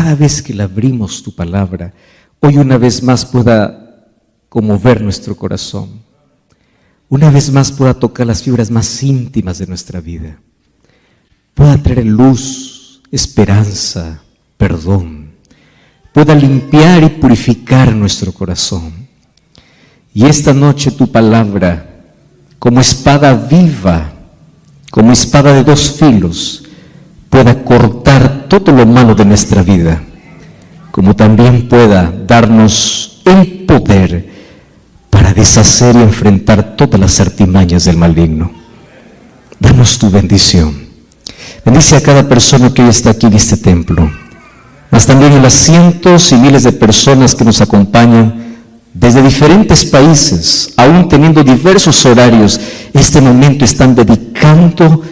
cada vez que la abrimos tu palabra, hoy una vez más pueda conmover nuestro corazón. Una vez más pueda tocar las fibras más íntimas de nuestra vida. Pueda traer luz, esperanza, perdón. Pueda limpiar y purificar nuestro corazón. Y esta noche tu palabra, como espada viva, como espada de dos filos, pueda cortar todo lo malo de nuestra vida, como también pueda darnos el poder para deshacer y enfrentar todas las artimañas del maligno. Danos tu bendición. Bendice a cada persona que hoy está aquí en este templo, mas también a las cientos y miles de personas que nos acompañan desde diferentes países, aún teniendo diversos horarios. Este momento están dedicando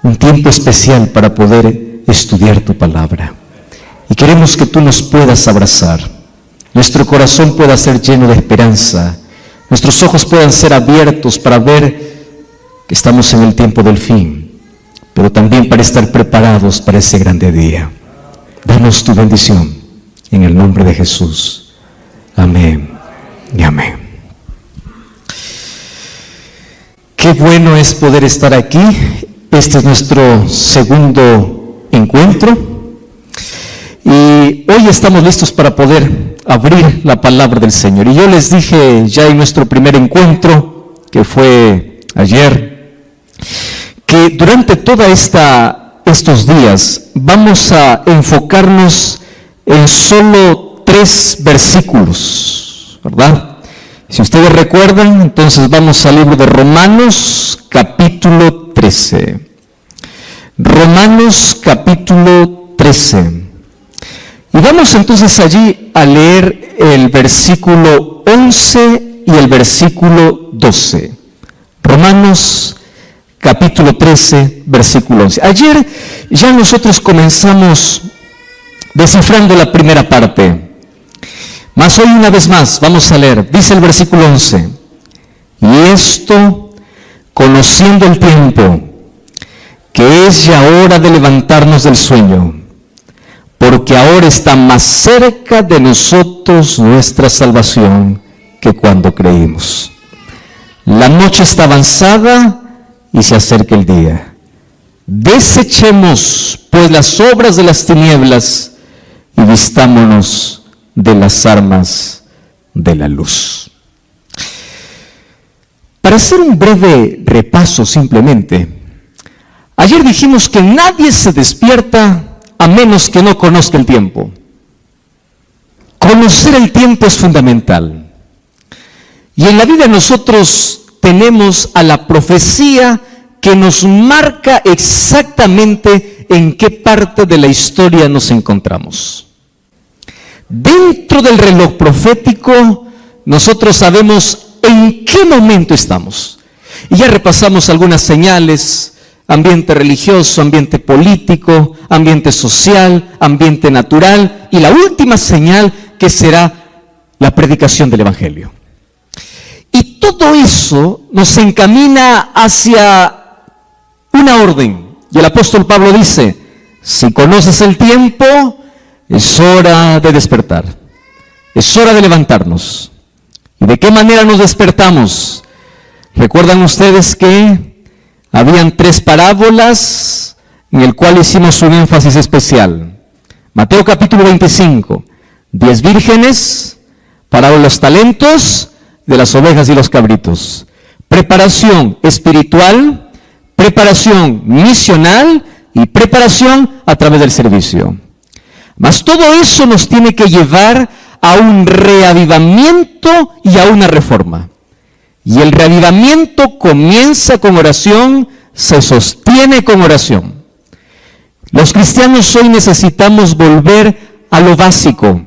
un tiempo especial para poder estudiar tu palabra. Y queremos que tú nos puedas abrazar. Nuestro corazón pueda ser lleno de esperanza. Nuestros ojos puedan ser abiertos para ver que estamos en el tiempo del fin, pero también para estar preparados para ese grande día. Danos tu bendición en el nombre de Jesús. Amén y amén. Qué bueno es poder estar aquí. Este es nuestro segundo encuentro y hoy estamos listos para poder abrir la palabra del Señor. Y yo les dije ya en nuestro primer encuentro, que fue ayer, que durante todos estos días vamos a enfocarnos en solo 3 versículos, ¿verdad? Si ustedes recuerdan, entonces vamos al libro de Romanos, capítulo 13. Romanos, capítulo 13. Y vamos entonces allí a leer el versículo 11 y el versículo 12. Romanos, capítulo 13, versículo 11. Ayer ya nosotros comenzamos descifrando la primera parte. Mas hoy una vez más vamos a leer, dice el versículo 11, y esto, conociendo el tiempo, que es ya hora de levantarnos del sueño, porque ahora está más cerca de nosotros nuestra salvación que cuando creímos. La noche está avanzada y se acerca el día. Desechemos pues las obras de las tinieblas y vistámonos de las armas de la luz. Para hacer un breve repaso simplemente, ayer dijimos que nadie se despierta a menos que no conozca el tiempo. Conocer el tiempo es fundamental. Y en la vida nosotros tenemos a la profecía que nos marca exactamente en qué parte de la historia nos encontramos. Dentro del reloj profético, nosotros sabemos en qué momento estamos. Y ya repasamos algunas señales: ambiente religioso, ambiente político, ambiente social, ambiente natural, y la última señal que será la predicación del Evangelio. Y todo eso nos encamina hacia una orden. Y el apóstol Pablo dice: si conoces el tiempo, es hora de despertar, es hora de levantarnos. ¿Y de qué manera nos despertamos? ¿Recuerdan ustedes que habían 3 parábolas en el cual hicimos un énfasis especial? Mateo capítulo 25, 10 vírgenes, parábola de los talentos, de las ovejas y los cabritos. Preparación espiritual, preparación misional y preparación a través del servicio. Mas todo eso nos tiene que llevar a un reavivamiento y a una reforma. Y el reavivamiento comienza con oración, se sostiene con oración. Los cristianos hoy necesitamos volver a lo básico,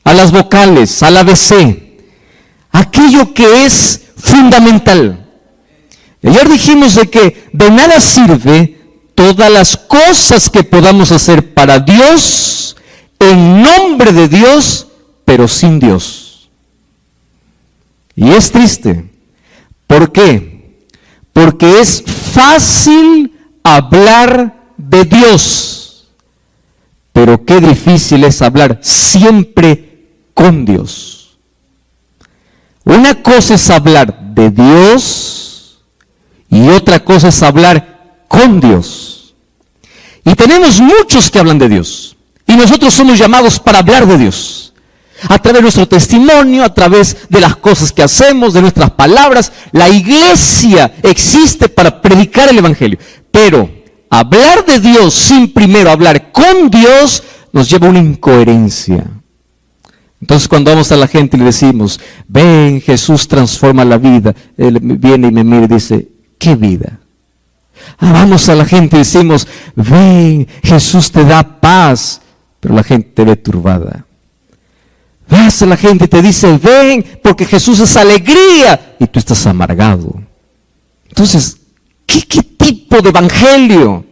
a las vocales, al ABC, aquello que es fundamental. Ayer dijimos de que de nada sirve todas las cosas que podamos hacer para Dios, en nombre de Dios, pero sin Dios. Y es triste. ¿Por qué? Porque es fácil hablar de Dios, pero qué difícil es hablar siempre con Dios. Una cosa es hablar de Dios y otra cosa es hablar con Dios. Y tenemos muchos que hablan de Dios. Y nosotros somos llamados para hablar de Dios. A través de nuestro testimonio, a través de las cosas que hacemos, de nuestras palabras. La iglesia existe para predicar el evangelio. Pero hablar de Dios sin primero hablar con Dios nos lleva a una incoherencia. Entonces cuando vamos a la gente y le decimos, ven, Jesús transforma la vida, él viene y me mira y dice, ¿qué vida? Vamos a la gente y decimos, ven, Jesús te da paz, pero la gente te ve turbada. Vas a la gente y te dice, ven, porque Jesús es alegría, y tú estás amargado. Entonces, ¿qué tipo de evangelio?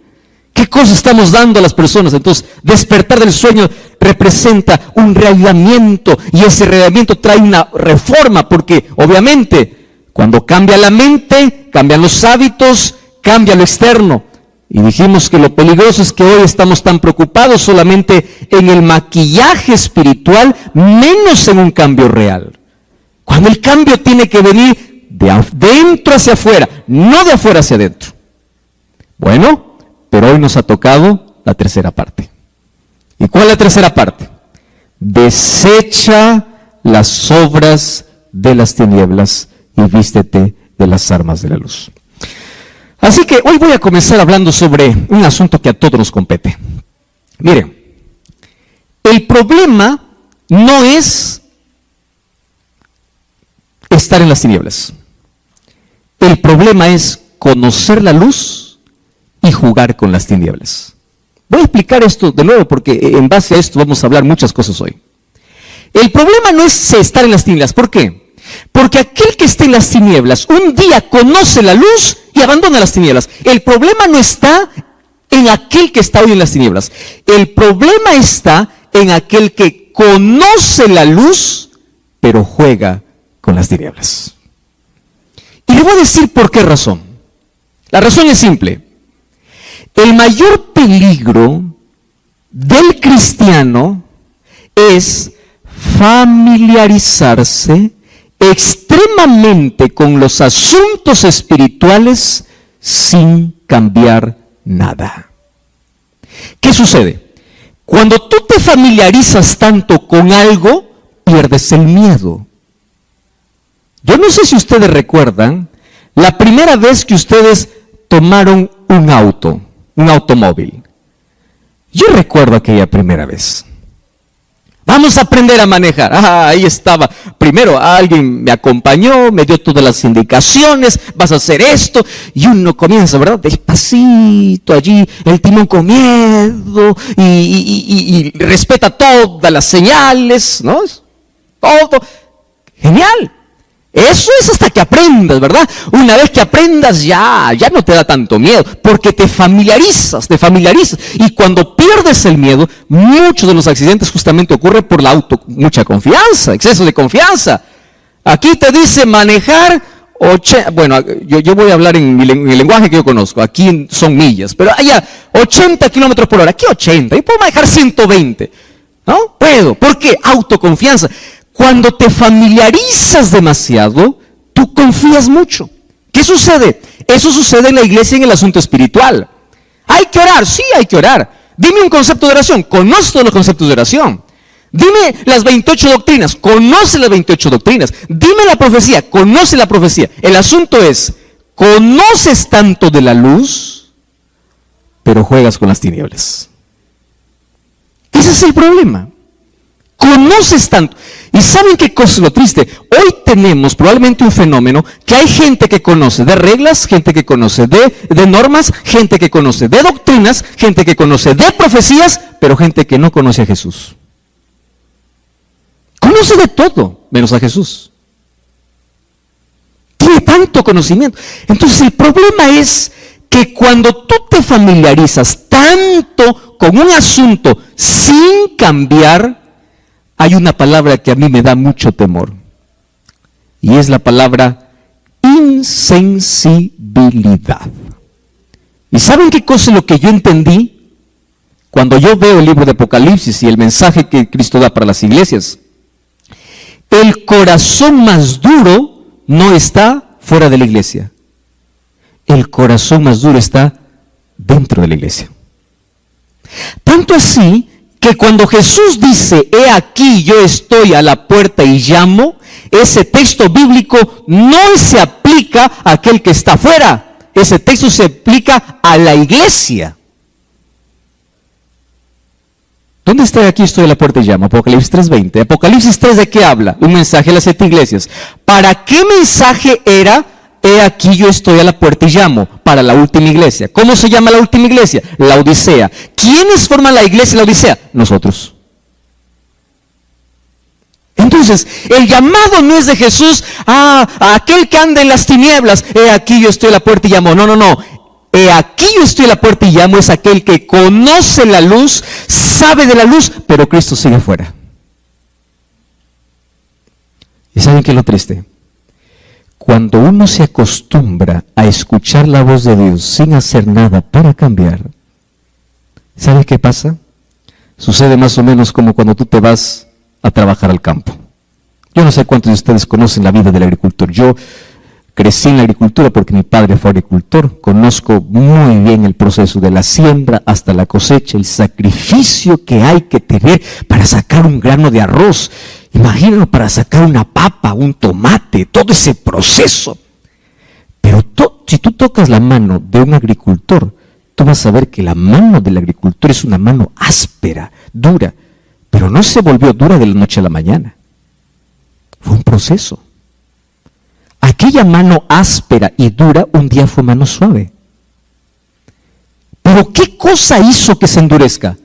¿Qué cosa estamos dando a las personas? Entonces, despertar del sueño representa un reavivamiento, y ese reavivamiento trae una reforma, porque obviamente, cuando cambia la mente, cambian los hábitos, cambia lo externo. Y dijimos que lo peligroso es que hoy estamos tan preocupados solamente en el maquillaje espiritual, menos en un cambio real. Cuando el cambio tiene que venir de adentro hacia afuera, no de afuera hacia adentro. Bueno, pero hoy nos ha tocado la tercera parte. ¿Y cuál es la tercera parte? Desecha las obras de las tinieblas y vístete de las armas de la luz. Así que hoy voy a comenzar hablando sobre un asunto que a todos nos compete. Miren, el problema no es estar en las tinieblas. El problema es conocer la luz y jugar con las tinieblas. Voy a explicar esto de nuevo porque en base a esto vamos a hablar muchas cosas hoy. El problema no es estar en las tinieblas. ¿Por qué? Porque aquel que esté en las tinieblas un día conoce la luz y abandona las tinieblas. El problema no está en aquel que está hoy en las tinieblas. El problema está en aquel que conoce la luz, pero juega con las tinieblas. Y le voy a decir por qué razón. La razón es simple. El mayor peligro del cristiano es familiarizarse extremadamente con los asuntos espirituales sin cambiar nada. ¿Qué sucede? Cuando tú te familiarizas tanto con algo, pierdes el miedo. Yo no sé si ustedes recuerdan la primera vez que ustedes tomaron un automóvil. Yo recuerdo aquella primera vez. Vamos a aprender a manejar. Ahí estaba. Primero alguien me acompañó, me dio todas las indicaciones, vas a hacer esto. Y uno comienza, ¿verdad? Despacito allí, el timón con miedo y respeta todas las señales, ¿no? Todo. Genial. Eso es hasta que aprendas, ¿verdad? Una vez que aprendas ya no te da tanto miedo, porque te familiarizas. Y cuando pierdes el miedo, muchos de los accidentes justamente ocurren por mucha confianza, exceso de confianza. Aquí te dice manejar, bueno, yo voy a hablar en el lenguaje que yo conozco, aquí son millas, pero allá 80 kilómetros por hora, aquí 80, y puedo manejar 120, ¿no? Puedo, ¿por qué? Autoconfianza. Cuando te familiarizas demasiado, tú confías mucho. ¿Qué sucede? Eso sucede en la iglesia en el asunto espiritual. ¿Hay que orar? Sí, hay que orar. Dime un concepto de oración. Conoce todos los conceptos de oración. Dime las 28 doctrinas. Conoce las 28 doctrinas. Dime la profecía. Conoce la profecía. El asunto es, conoces tanto de la luz, pero juegas con las tinieblas. Ese es el problema. Conoces tanto. ¿Y saben qué cosa es lo triste? Hoy tenemos probablemente un fenómeno que hay gente que conoce de reglas, gente que conoce de normas, gente que conoce de doctrinas, gente que conoce de profecías, pero gente que no conoce a Jesús. Conoce de todo, menos a Jesús. Tiene tanto conocimiento. Entonces el problema es que cuando tú te familiarizas tanto con un asunto sin cambiar, hay una palabra que a mí me da mucho temor, y es la palabra insensibilidad. ¿Y saben qué cosa es lo que yo entendí Cuando yo veo el libro de Apocalipsis y el mensaje que Cristo da para las iglesias, el corazón más duro no está fuera de la iglesia. El corazón más duro está dentro de la iglesia. Tanto así que cuando Jesús dice, he aquí yo estoy a la puerta y llamo, ese texto bíblico no se aplica a aquel que está afuera. Ese texto se aplica a la iglesia. ¿Dónde está? Aquí estoy a la puerta y llamo. Apocalipsis 3:20. Apocalipsis 3, ¿de qué habla? Un mensaje a las 7 iglesias. ¿Para qué mensaje era? He aquí yo estoy a la puerta y llamo. Para la última iglesia. ¿Cómo se llama la última iglesia? La Odisea. ¿Quiénes forman la iglesia de la Odisea? Nosotros. Entonces, el llamado no es de Jesús a aquel que anda en las tinieblas. He aquí yo estoy a la puerta y llamo. No, no, no. He aquí yo estoy a la puerta y llamo es aquel que conoce la luz, sabe de la luz, pero Cristo sigue afuera. ¿Y saben qué es lo triste? Cuando uno se acostumbra a escuchar la voz de Dios sin hacer nada para cambiar, ¿sabes qué pasa? Sucede más o menos como cuando tú te vas a trabajar al campo. Yo no sé cuántos de ustedes conocen la vida del agricultor. Yo crecí en la agricultura porque mi padre fue agricultor. Conozco muy bien el proceso de la siembra hasta la cosecha, el sacrificio que hay que tener para sacar un grano de arroz. Imagínalo, para sacar una papa, un tomate, todo ese proceso. Pero si tú tocas la mano de un agricultor, tú vas a ver que la mano del agricultor es una mano áspera, dura, pero no se volvió dura de la noche a la mañana. Fue un proceso. Aquella mano áspera y dura un día fue mano suave. Pero ¿qué cosa hizo que se endurezca?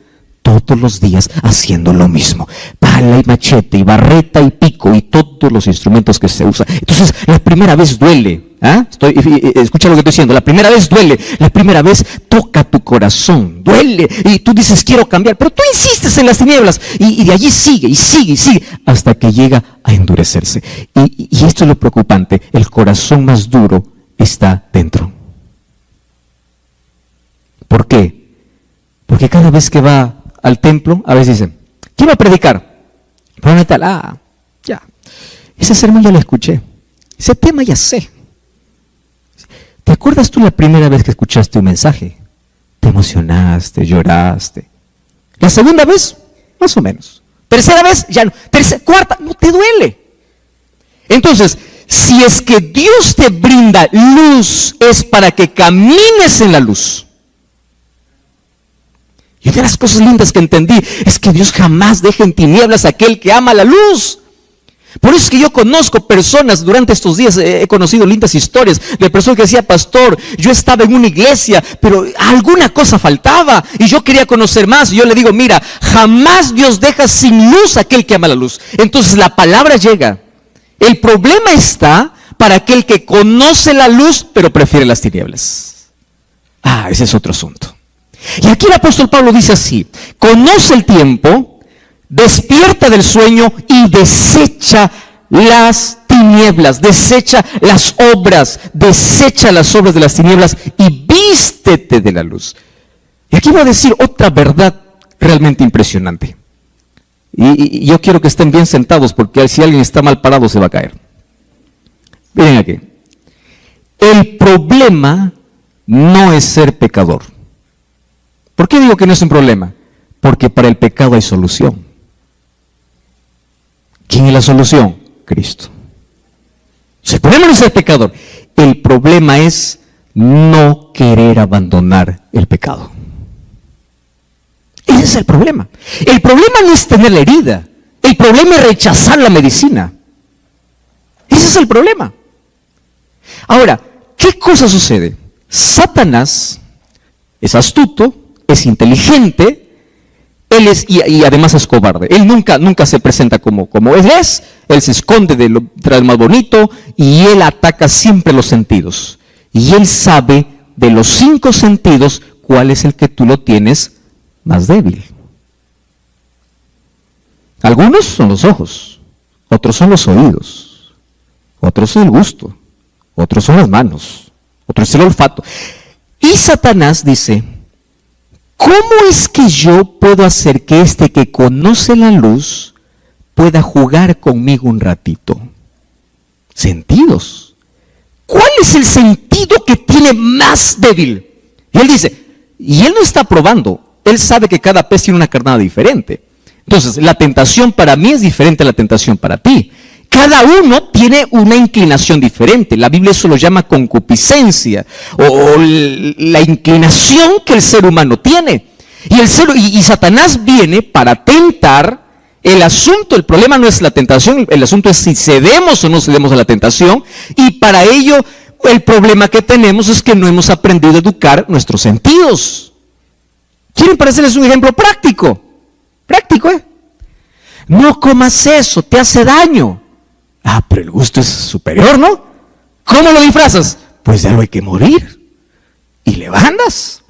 Todos los días haciendo lo mismo. Pala y machete y barreta y pico y todos los instrumentos que se usan. Entonces la primera vez duele. Escucha lo que estoy diciendo. La primera vez duele. La primera vez toca tu corazón. Duele. Y tú dices quiero cambiar. Pero tú insistes en las tinieblas. Y de allí sigue y sigue y sigue. Hasta que llega a endurecerse. Y esto es lo preocupante. El corazón más duro está dentro. ¿Por qué? Porque cada vez que va al templo, a veces dicen, ¿quién va a predicar? Pero tal, ya. Ese sermón ya lo escuché. Ese tema ya sé. ¿Te acuerdas tú la primera vez que escuchaste un mensaje? Te emocionaste, lloraste. La segunda vez, más o menos. Tercera vez, ya no. Cuarta, no te duele. Entonces, si es que Dios te brinda luz, es para que camines en la luz. Y una de las cosas lindas que entendí es que Dios jamás deja en tinieblas a aquel que ama la luz. Por eso es que yo conozco personas, durante estos días he conocido lindas historias de personas que decían, pastor, yo estaba en una iglesia, pero alguna cosa faltaba y yo quería conocer más. Y yo le digo, mira, jamás Dios deja sin luz a aquel que ama la luz. Entonces la palabra llega. El problema está para aquel que conoce la luz, pero prefiere las tinieblas. Ese es otro asunto. Y aquí el apóstol Pablo dice así, conoce el tiempo, despierta del sueño y desecha las tinieblas, desecha las obras de las tinieblas y vístete de la luz. Y aquí voy a decir otra verdad realmente impresionante. Y yo quiero que estén bien sentados porque si alguien está mal parado se va a caer. Miren aquí. El problema no es ser pecador. ¿Por qué digo que no es un problema? Porque para el pecado hay solución. ¿Quién es la solución? Cristo. El problema no es ser pecador. El problema es no querer abandonar el pecado. Ese es el problema. El problema no es tener la herida. El problema es rechazar la medicina. Ese es el problema. Ahora, ¿qué cosa sucede? Satanás es astuto, es inteligente, él es, y además es cobarde. Él nunca se presenta como es. Él se esconde tras más bonito y él ataca siempre los sentidos. Y él sabe de los 5 sentidos cuál es el que tú lo tienes más débil. Algunos son los ojos, otros son los oídos, otros son el gusto, otros son las manos, otros es el olfato. Y Satanás dice, ¿cómo es que yo puedo hacer que este que conoce la luz pueda jugar conmigo un ratito? Sentidos. ¿Cuál es el sentido que tiene más débil? Y él dice, y él no está probando, él sabe que cada pez tiene una carnada diferente. Entonces, la tentación para mí es diferente a la tentación para ti. Cada uno tiene una inclinación diferente. La Biblia eso lo llama concupiscencia o la inclinación que el ser humano tiene. Y Satanás viene para tentar. El asunto, el problema no es la tentación, el asunto es si cedemos o no cedemos a la tentación. Y para ello, el problema que tenemos es que no hemos aprendido a educar nuestros sentidos. ¿Quieren parecerles un ejemplo práctico? Práctico, ¿eh? No comas eso, te hace daño. Ah, pero el gusto es superior, ¿no? ¿Cómo lo disfrazas? Pues ya lo hay que morir. Y le bandas.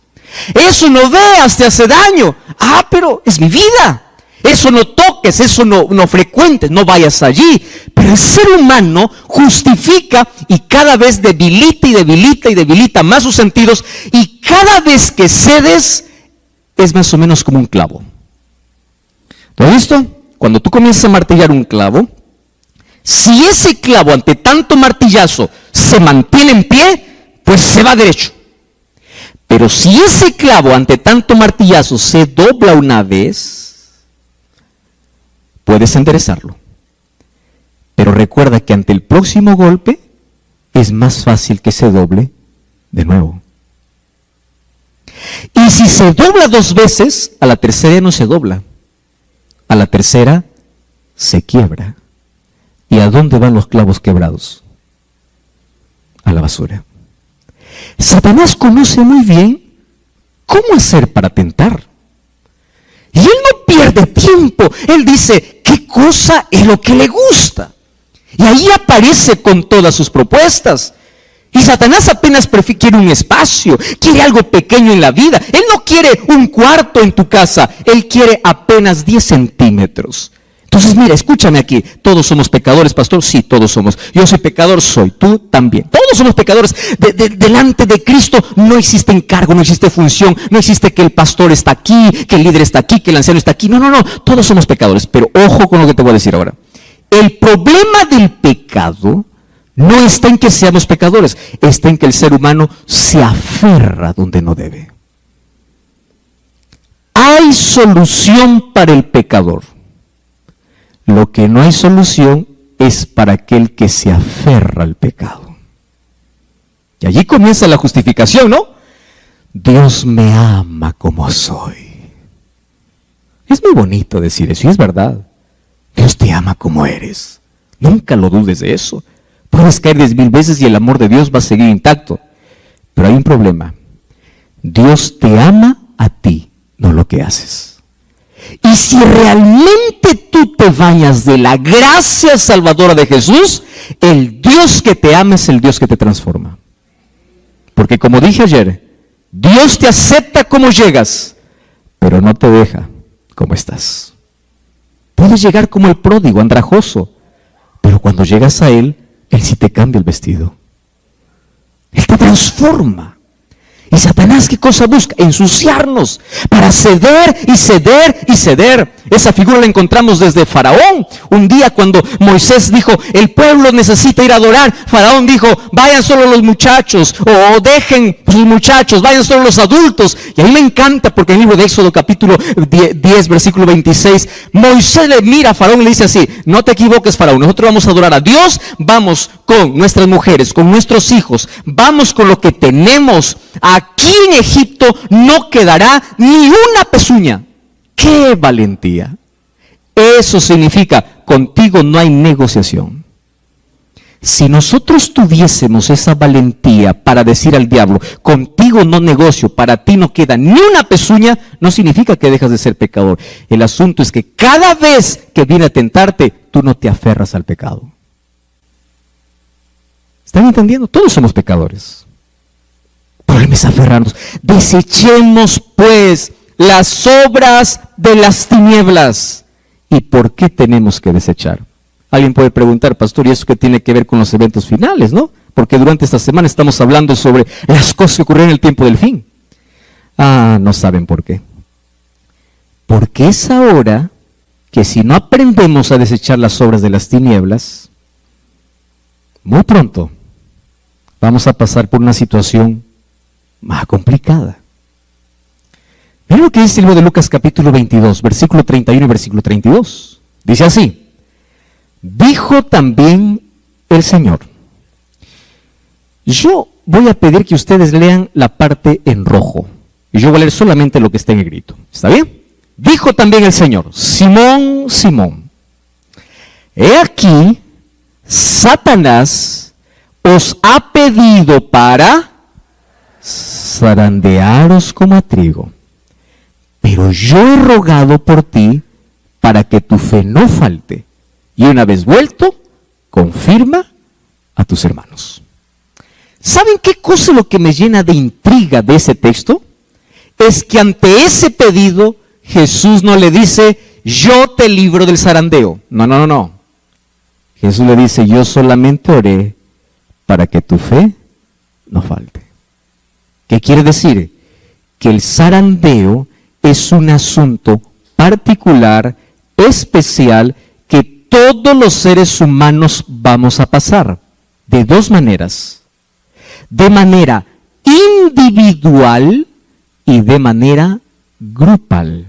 Eso no veas, te hace daño. Ah, pero es mi vida. Eso no toques, eso no frecuentes, no vayas allí. Pero el ser humano justifica y cada vez debilita y debilita y debilita más sus sentidos. Y cada vez que cedes es más o menos como un clavo. ¿Lo has visto? Cuando tú comienzas a martillar un clavo, si ese clavo ante tanto martillazo se mantiene en pie, pues se va derecho. Pero si ese clavo ante tanto martillazo se dobla una vez, puedes enderezarlo. Pero recuerda que ante el próximo golpe es más fácil que se doble de nuevo. Y si se dobla 2 veces, a la tercera no se dobla. A la tercera se quiebra. ¿Y a dónde van los clavos quebrados? A la basura. Satanás conoce muy bien cómo hacer para tentar. Y él no pierde tiempo. Él dice, ¿qué cosa es lo que le gusta? Y ahí aparece con todas sus propuestas. Y Satanás apenas quiere un espacio, quiere algo pequeño en la vida. Él no quiere un cuarto en tu casa, él quiere apenas 10 centímetros. Entonces mira, escúchame aquí, todos somos pecadores, pastor, sí, todos somos. Yo soy pecador, soy, tú también. Todos somos pecadores. Delante de Cristo no existe encargo, no existe función, no existe que el pastor está aquí, que el líder está aquí, que el anciano está aquí. No, todos somos pecadores. Pero ojo con lo que te voy a decir ahora. El problema del pecado no está en que seamos pecadores, está en que el ser humano se aferra donde no debe. Hay solución para el pecador. Lo que no hay solución es para aquel que se aferra al pecado. Y allí comienza la justificación, ¿no? Dios me ama como soy. Es muy bonito decir eso, y es verdad. Dios te ama como eres. Nunca lo dudes de eso. Puedes caer 10,000 veces y el amor de Dios va a seguir intacto. Pero hay un problema. Dios te ama a ti, no lo que haces. Y si realmente tú te bañas de la gracia salvadora de Jesús, el Dios que te ama es el Dios que te transforma. Porque como dije ayer, Dios te acepta como llegas, pero no te deja como estás. Puedes llegar como el pródigo, andrajoso, pero cuando llegas a Él sí te cambia el vestido. Él te transforma. ¿Y Satanás qué cosa busca? Ensuciarnos para ceder y ceder y ceder. Esa figura la encontramos desde Faraón. Un día cuando Moisés dijo, el pueblo necesita ir a adorar, Faraón dijo, vayan solo los muchachos, o dejen sus muchachos, vayan solo los adultos. Y a mí me encanta porque en el libro de Éxodo capítulo 10 versículo 26, Moisés le mira a Faraón y le dice así, no te equivoques, Faraón, nosotros vamos a adorar a Dios, vamos con nuestras mujeres, con nuestros hijos, vamos con lo que tenemos. Aquí en Egipto no quedará ni una pezuña. ¡Qué valentía! Eso significa, contigo no hay negociación. Si nosotros tuviésemos esa valentía para decir al diablo, contigo no negocio, para ti no queda ni una pezuña, no significa que dejas de ser pecador. El asunto es que cada vez que viene a tentarte, tú no te aferras al pecado. ¿Están entendiendo? Todos somos pecadores. El problema es aferrarnos. Desechemos pues las obras de las tinieblas. ¿Y por qué tenemos que desechar? Alguien puede preguntar, pastor, ¿y eso qué tiene que ver con los eventos finales, no? Porque durante esta semana estamos hablando sobre las cosas que ocurrieron en el tiempo del fin. No saben por qué. Porque es ahora que si no aprendemos a desechar las obras de las tinieblas, muy pronto vamos a pasar por una situación más complicada. Miren lo que dice el libro de Lucas capítulo 22, versículo 31 y versículo 32. Dice así: dijo también el Señor. Yo voy a pedir que ustedes lean la parte en rojo, y yo voy a leer solamente lo que está en negrito. ¿Está bien? Dijo también el Señor: Simón, Simón, he aquí, Satanás os ha pedido para zarandearos como a trigo, pero yo he rogado por ti para que tu fe no falte, y una vez vuelto, confirma a tus hermanos. ¿Saben qué cosa es lo que me llena de intriga de ese texto? Es que ante ese pedido Jesús no le dice: yo te libro del zarandeo. No. Jesús le dice: yo solamente oré para que tu fe no falte. ¿Qué quiere decir? Que el zarandeo es un asunto particular, especial, que todos los seres humanos vamos a pasar de dos maneras: de manera individual y de manera grupal.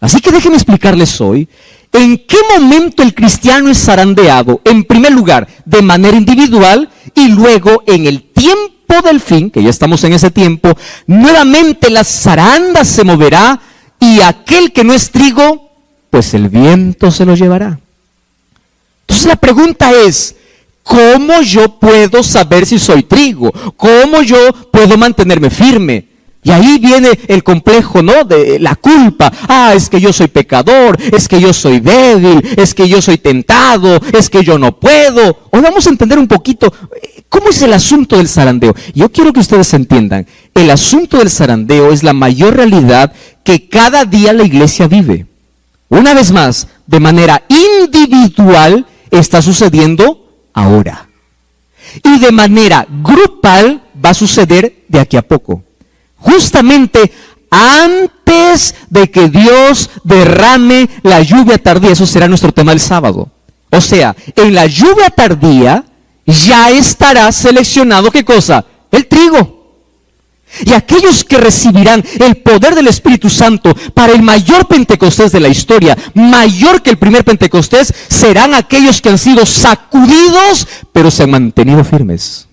Así que déjenme explicarles hoy en qué momento el cristiano es zarandeado. En primer lugar, de manera individual, y luego en el tiempo del fin, que ya estamos en ese tiempo, nuevamente la zaranda se moverá y aquel que no es trigo, pues el viento se lo llevará. Entonces la pregunta es: ¿cómo yo puedo saber si soy trigo? ¿Cómo yo puedo mantenerme firme? Y ahí viene el complejo, ¿no?, de la culpa. Es que yo soy pecador, es que yo soy débil, es que yo soy tentado, es que yo no puedo. Hoy vamos a entender un poquito cómo es el asunto del zarandeo. Yo quiero que ustedes entiendan, el asunto del zarandeo es la mayor realidad que cada día la iglesia vive. Una vez más, de manera individual está sucediendo ahora. Y de manera grupal va a suceder de aquí a poco. Justamente antes de que Dios derrame la lluvia tardía. Eso será nuestro tema del sábado. O sea, en la lluvia tardía ya estará seleccionado, ¿qué cosa? El trigo. Y aquellos que recibirán el poder del Espíritu Santo para el mayor Pentecostés de la historia, mayor que el primer Pentecostés, serán aquellos que han sido sacudidos, pero se han mantenido firmes.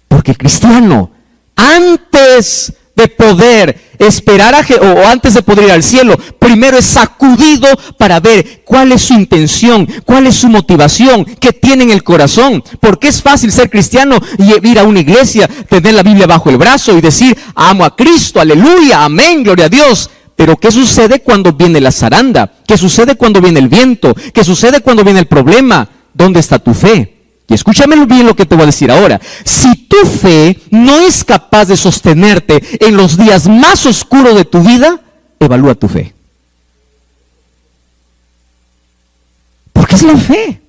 Porque cristiano, antes de poder esperar o antes de poder ir al cielo, primero es sacudido para ver cuál es su intención, cuál es su motivación, qué tiene en el corazón. Porque es fácil ser cristiano y ir a una iglesia, tener la Biblia bajo el brazo y decir: amo a Cristo, aleluya, amén, gloria a Dios. Pero ¿qué sucede cuando viene la zaranda? ¿Qué sucede cuando viene el viento? ¿Qué sucede cuando viene el problema? ¿Dónde está tu fe? Y escúchame bien lo que te voy a decir ahora. Si tu fe no es capaz de sostenerte en los días más oscuros de tu vida, evalúa tu fe. Porque es la fe.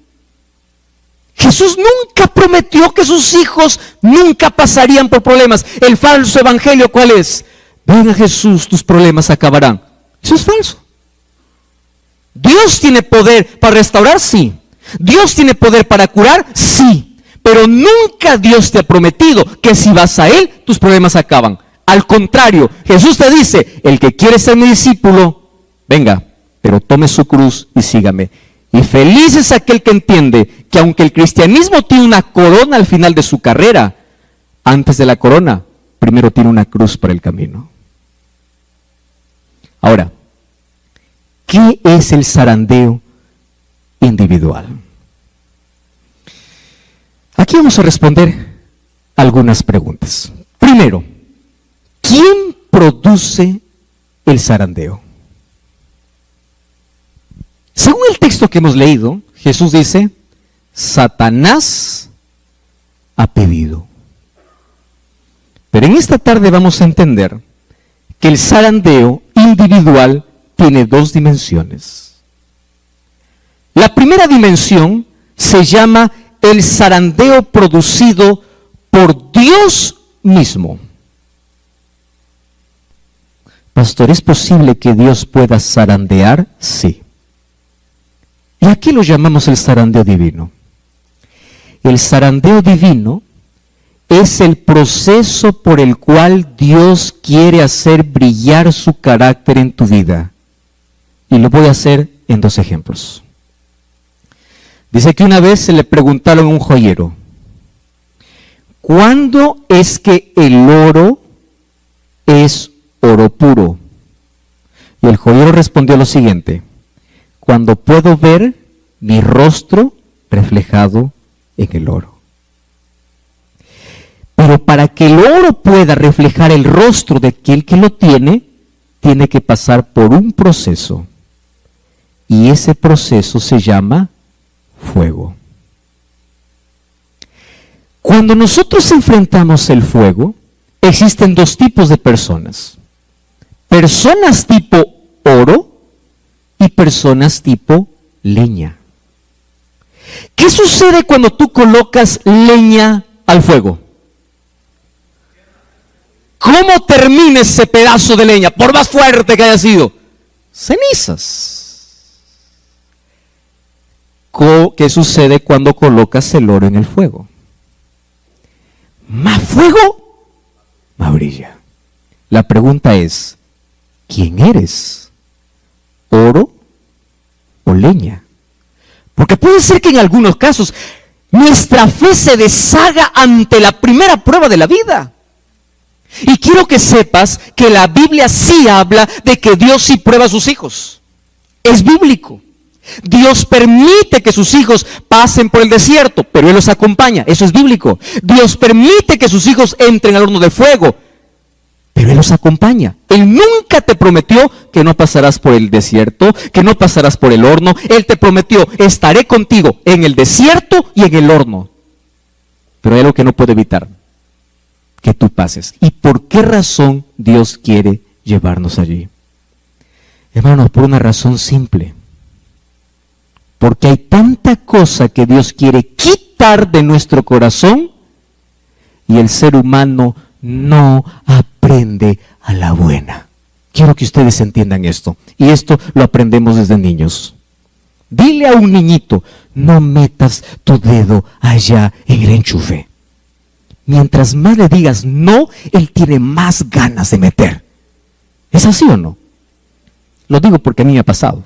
Jesús nunca prometió que sus hijos nunca pasarían por problemas. El falso evangelio, ¿cuál es? Ven a Jesús, tus problemas acabarán. Eso es falso. Dios tiene poder para restaurar, sí. Dios tiene poder para curar, sí, pero nunca Dios te ha prometido que si vas a Él, tus problemas acaban. Al contrario, Jesús te dice: el que quiere ser mi discípulo, venga, pero tome su cruz y sígame. Y feliz es aquel que entiende que aunque el cristianismo tiene una corona al final de su carrera, antes de la corona, primero tiene una cruz para el camino. Ahora, ¿qué es el zarandeo individual? Aquí vamos a responder algunas preguntas. Primero, ¿quién produce el zarandeo? Según el texto que hemos leído, Jesús dice: Satanás ha pedido. Pero en esta tarde vamos a entender que el zarandeo individual tiene dos dimensiones. La primera dimensión se llama el zarandeo producido por Dios mismo. Pastor, ¿es posible que Dios pueda zarandear? Sí. Y aquí lo llamamos el zarandeo divino. El zarandeo divino es el proceso por el cual Dios quiere hacer brillar su carácter en tu vida. Y lo voy a hacer en 2 ejemplos. Dice que una vez se le preguntaron a un joyero, ¿cuándo es que el oro es oro puro? Y el joyero respondió lo siguiente: cuando puedo ver mi rostro reflejado en el oro. Pero para que el oro pueda reflejar el rostro de aquel que lo tiene que pasar por un proceso. Y ese proceso se llama fuego. Cuando nosotros enfrentamos el fuego, existen 2 tipos de personas. Personas tipo oro y personas tipo leña. ¿Qué sucede cuando tú colocas leña al fuego? ¿Cómo termina ese pedazo de leña? Por más fuerte que haya sido, cenizas. ¿Qué sucede cuando colocas el oro en el fuego? Más fuego, más brilla. La pregunta es, ¿quién eres? ¿Oro o leña? Porque puede ser que en algunos casos nuestra fe se deshaga ante la primera prueba de la vida. Y quiero que sepas que la Biblia sí habla de que Dios sí prueba a sus hijos. Es bíblico. Dios permite que sus hijos pasen por el desierto, pero Él los acompaña. Eso es bíblico. Dios permite que sus hijos entren al horno de fuego, pero Él los acompaña. Él nunca te prometió que no pasarás por el desierto, que no pasarás por el horno. Él te prometió, estaré contigo en el desierto y en el horno. Pero hay algo que no puede evitar, que tú pases. ¿Y por qué razón Dios quiere llevarnos allí? Hermanos, por una razón simple. Porque hay tanta cosa que Dios quiere quitar de nuestro corazón y el ser humano no aprende a la buena. Quiero que ustedes entiendan esto. Y esto lo aprendemos desde niños. Dile a un niñito, no metas tu dedo allá en el enchufe. Mientras más le digas no, él tiene más ganas de meter. ¿Es así o no? Lo digo porque a mí me ha pasado.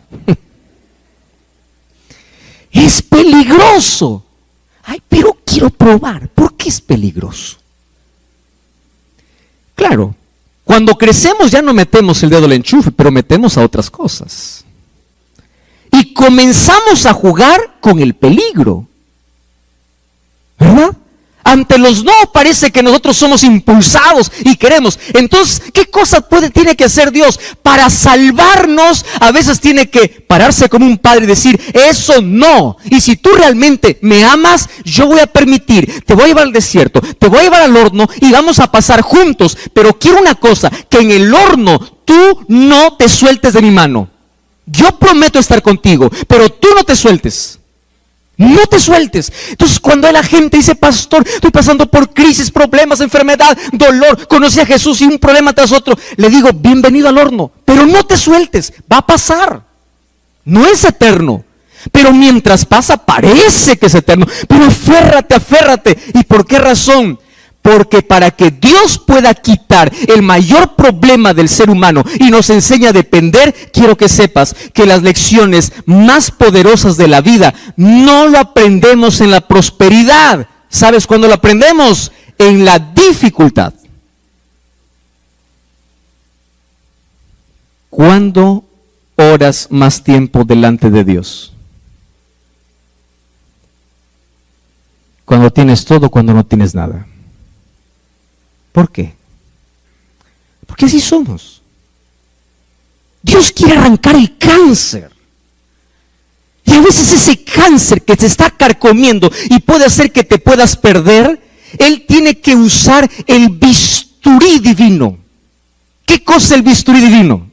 Es peligroso. Ay, pero quiero probar. ¿Por qué es peligroso? Claro, cuando crecemos ya no metemos el dedo al enchufe, pero metemos a otras cosas. Y comenzamos a jugar con el peligro. ¿Verdad? Ante los no parece que nosotros somos impulsados y queremos. Entonces, ¿qué cosa tiene que hacer Dios? Para salvarnos, a veces tiene que pararse como un padre y decir, eso no. Y si tú realmente me amas, yo voy a permitir, te voy a llevar al desierto, te voy a llevar al horno y vamos a pasar juntos. Pero quiero una cosa, que en el horno tú no te sueltes de mi mano. Yo prometo estar contigo, pero tú no te sueltes. No te sueltes. Entonces cuando la gente dice, pastor, estoy pasando por crisis, problemas, enfermedad, dolor, conocí a Jesús y un problema tras otro, le digo, bienvenido al horno, pero no te sueltes, va a pasar. No es eterno, pero mientras pasa parece que es eterno, pero aférrate. ¿Y por qué razón? Porque para que Dios pueda quitar el mayor problema del ser humano y nos enseñe a depender, quiero que sepas que las lecciones más poderosas de la vida no lo aprendemos en la prosperidad. ¿Sabes cuándo lo aprendemos? En la dificultad. ¿Cuándo oras más tiempo delante de Dios? Cuando tienes todo, cuando no tienes nada. ¿Por qué? Porque así somos. Dios quiere arrancar el cáncer. Y a veces ese cáncer que te está carcomiendo y puede hacer que te puedas perder, Él tiene que usar el bisturí divino. ¿Qué cosa es el bisturí divino?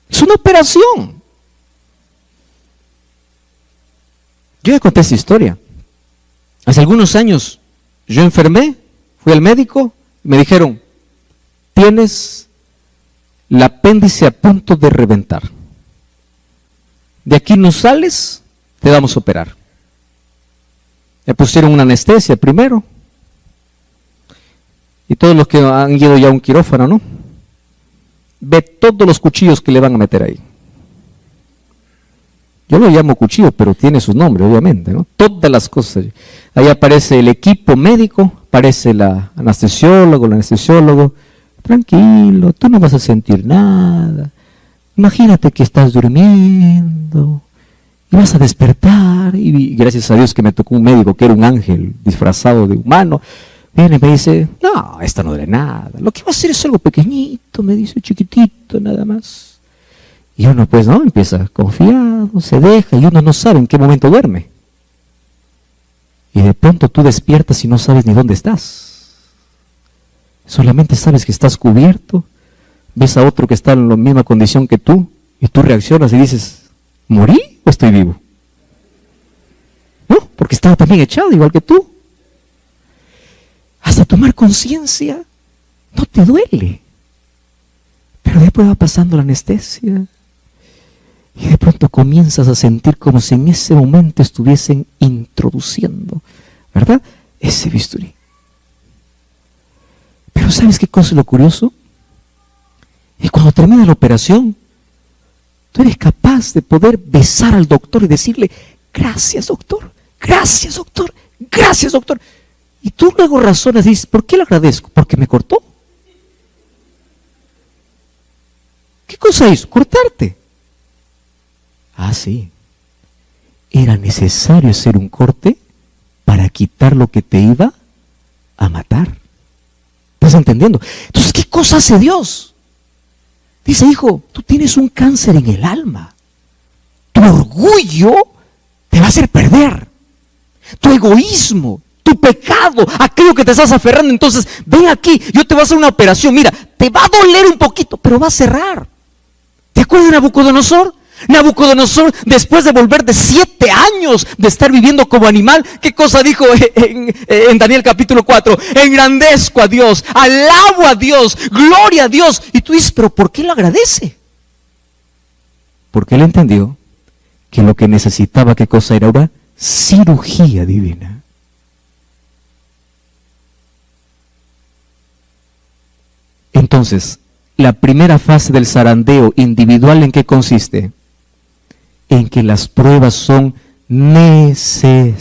Es una operación. Yo ya conté esta historia. Hace algunos años yo enfermé, fui al médico. Me dijeron, tienes el apéndice a punto de reventar. De aquí no sales, te vamos a operar. Le pusieron una anestesia primero. Y todos los que han ido ya a un quirófano, ¿no? Ve todos los cuchillos que le van a meter ahí. Yo lo llamo cuchillo, pero tiene su nombre, obviamente, ¿no? Todas las cosas. Ahí aparece el equipo médico, aparece la anestesiólogo, el anestesiólogo. Tranquilo, tú no vas a sentir nada. Imagínate que estás durmiendo y vas a despertar. Y gracias a Dios que me tocó un médico que era un ángel disfrazado de humano. Viene y me dice, no, esta no duele nada. Lo que va a hacer es algo pequeñito, me dice, chiquitito, nada más. Y uno pues no, empieza confiado, se deja y uno no sabe en qué momento duerme. Y de pronto tú despiertas y no sabes ni dónde estás. Solamente sabes que estás cubierto, ves a otro que está en la misma condición que tú y tú reaccionas y dices, ¿morí o estoy vivo? No, porque estaba también echado igual que tú. Hasta tomar conciencia no te duele. Pero después va pasando la anestesia. Y de pronto comienzas a sentir como si en ese momento estuviesen introduciendo, ¿verdad?, ese bisturí. Pero ¿sabes qué cosa es lo curioso? Y cuando termina la operación, tú eres capaz de poder besar al doctor y decirle, gracias doctor, gracias doctor, gracias doctor. Y tú luego razonas y dices, ¿por qué le agradezco? Porque me cortó. ¿Qué cosa hizo? Cortarte. Ah, sí. Era necesario hacer un corte para quitar lo que te iba a matar. ¿Estás entendiendo? Entonces, ¿qué cosa hace Dios? Dice, hijo, tú tienes un cáncer en el alma. Tu orgullo te va a hacer perder. Tu egoísmo, tu pecado, aquello que te estás aferrando. Entonces, ven aquí, yo te voy a hacer una operación. Mira, te va a doler un poquito, pero va a cerrar. ¿Te acuerdas de Nabucodonosor? Nabucodonosor, después de volver de 7 años de estar viviendo como animal, ¿qué cosa dijo en Daniel capítulo 4? Engrandezco a Dios, alabo a Dios, gloria a Dios. Y tú dices, ¿pero por qué lo agradece? Porque él entendió que lo que necesitaba, ¿qué cosa era? Una cirugía divina. Entonces, la primera fase del zarandeo individual, ¿en qué consiste? En que las pruebas son necesarias.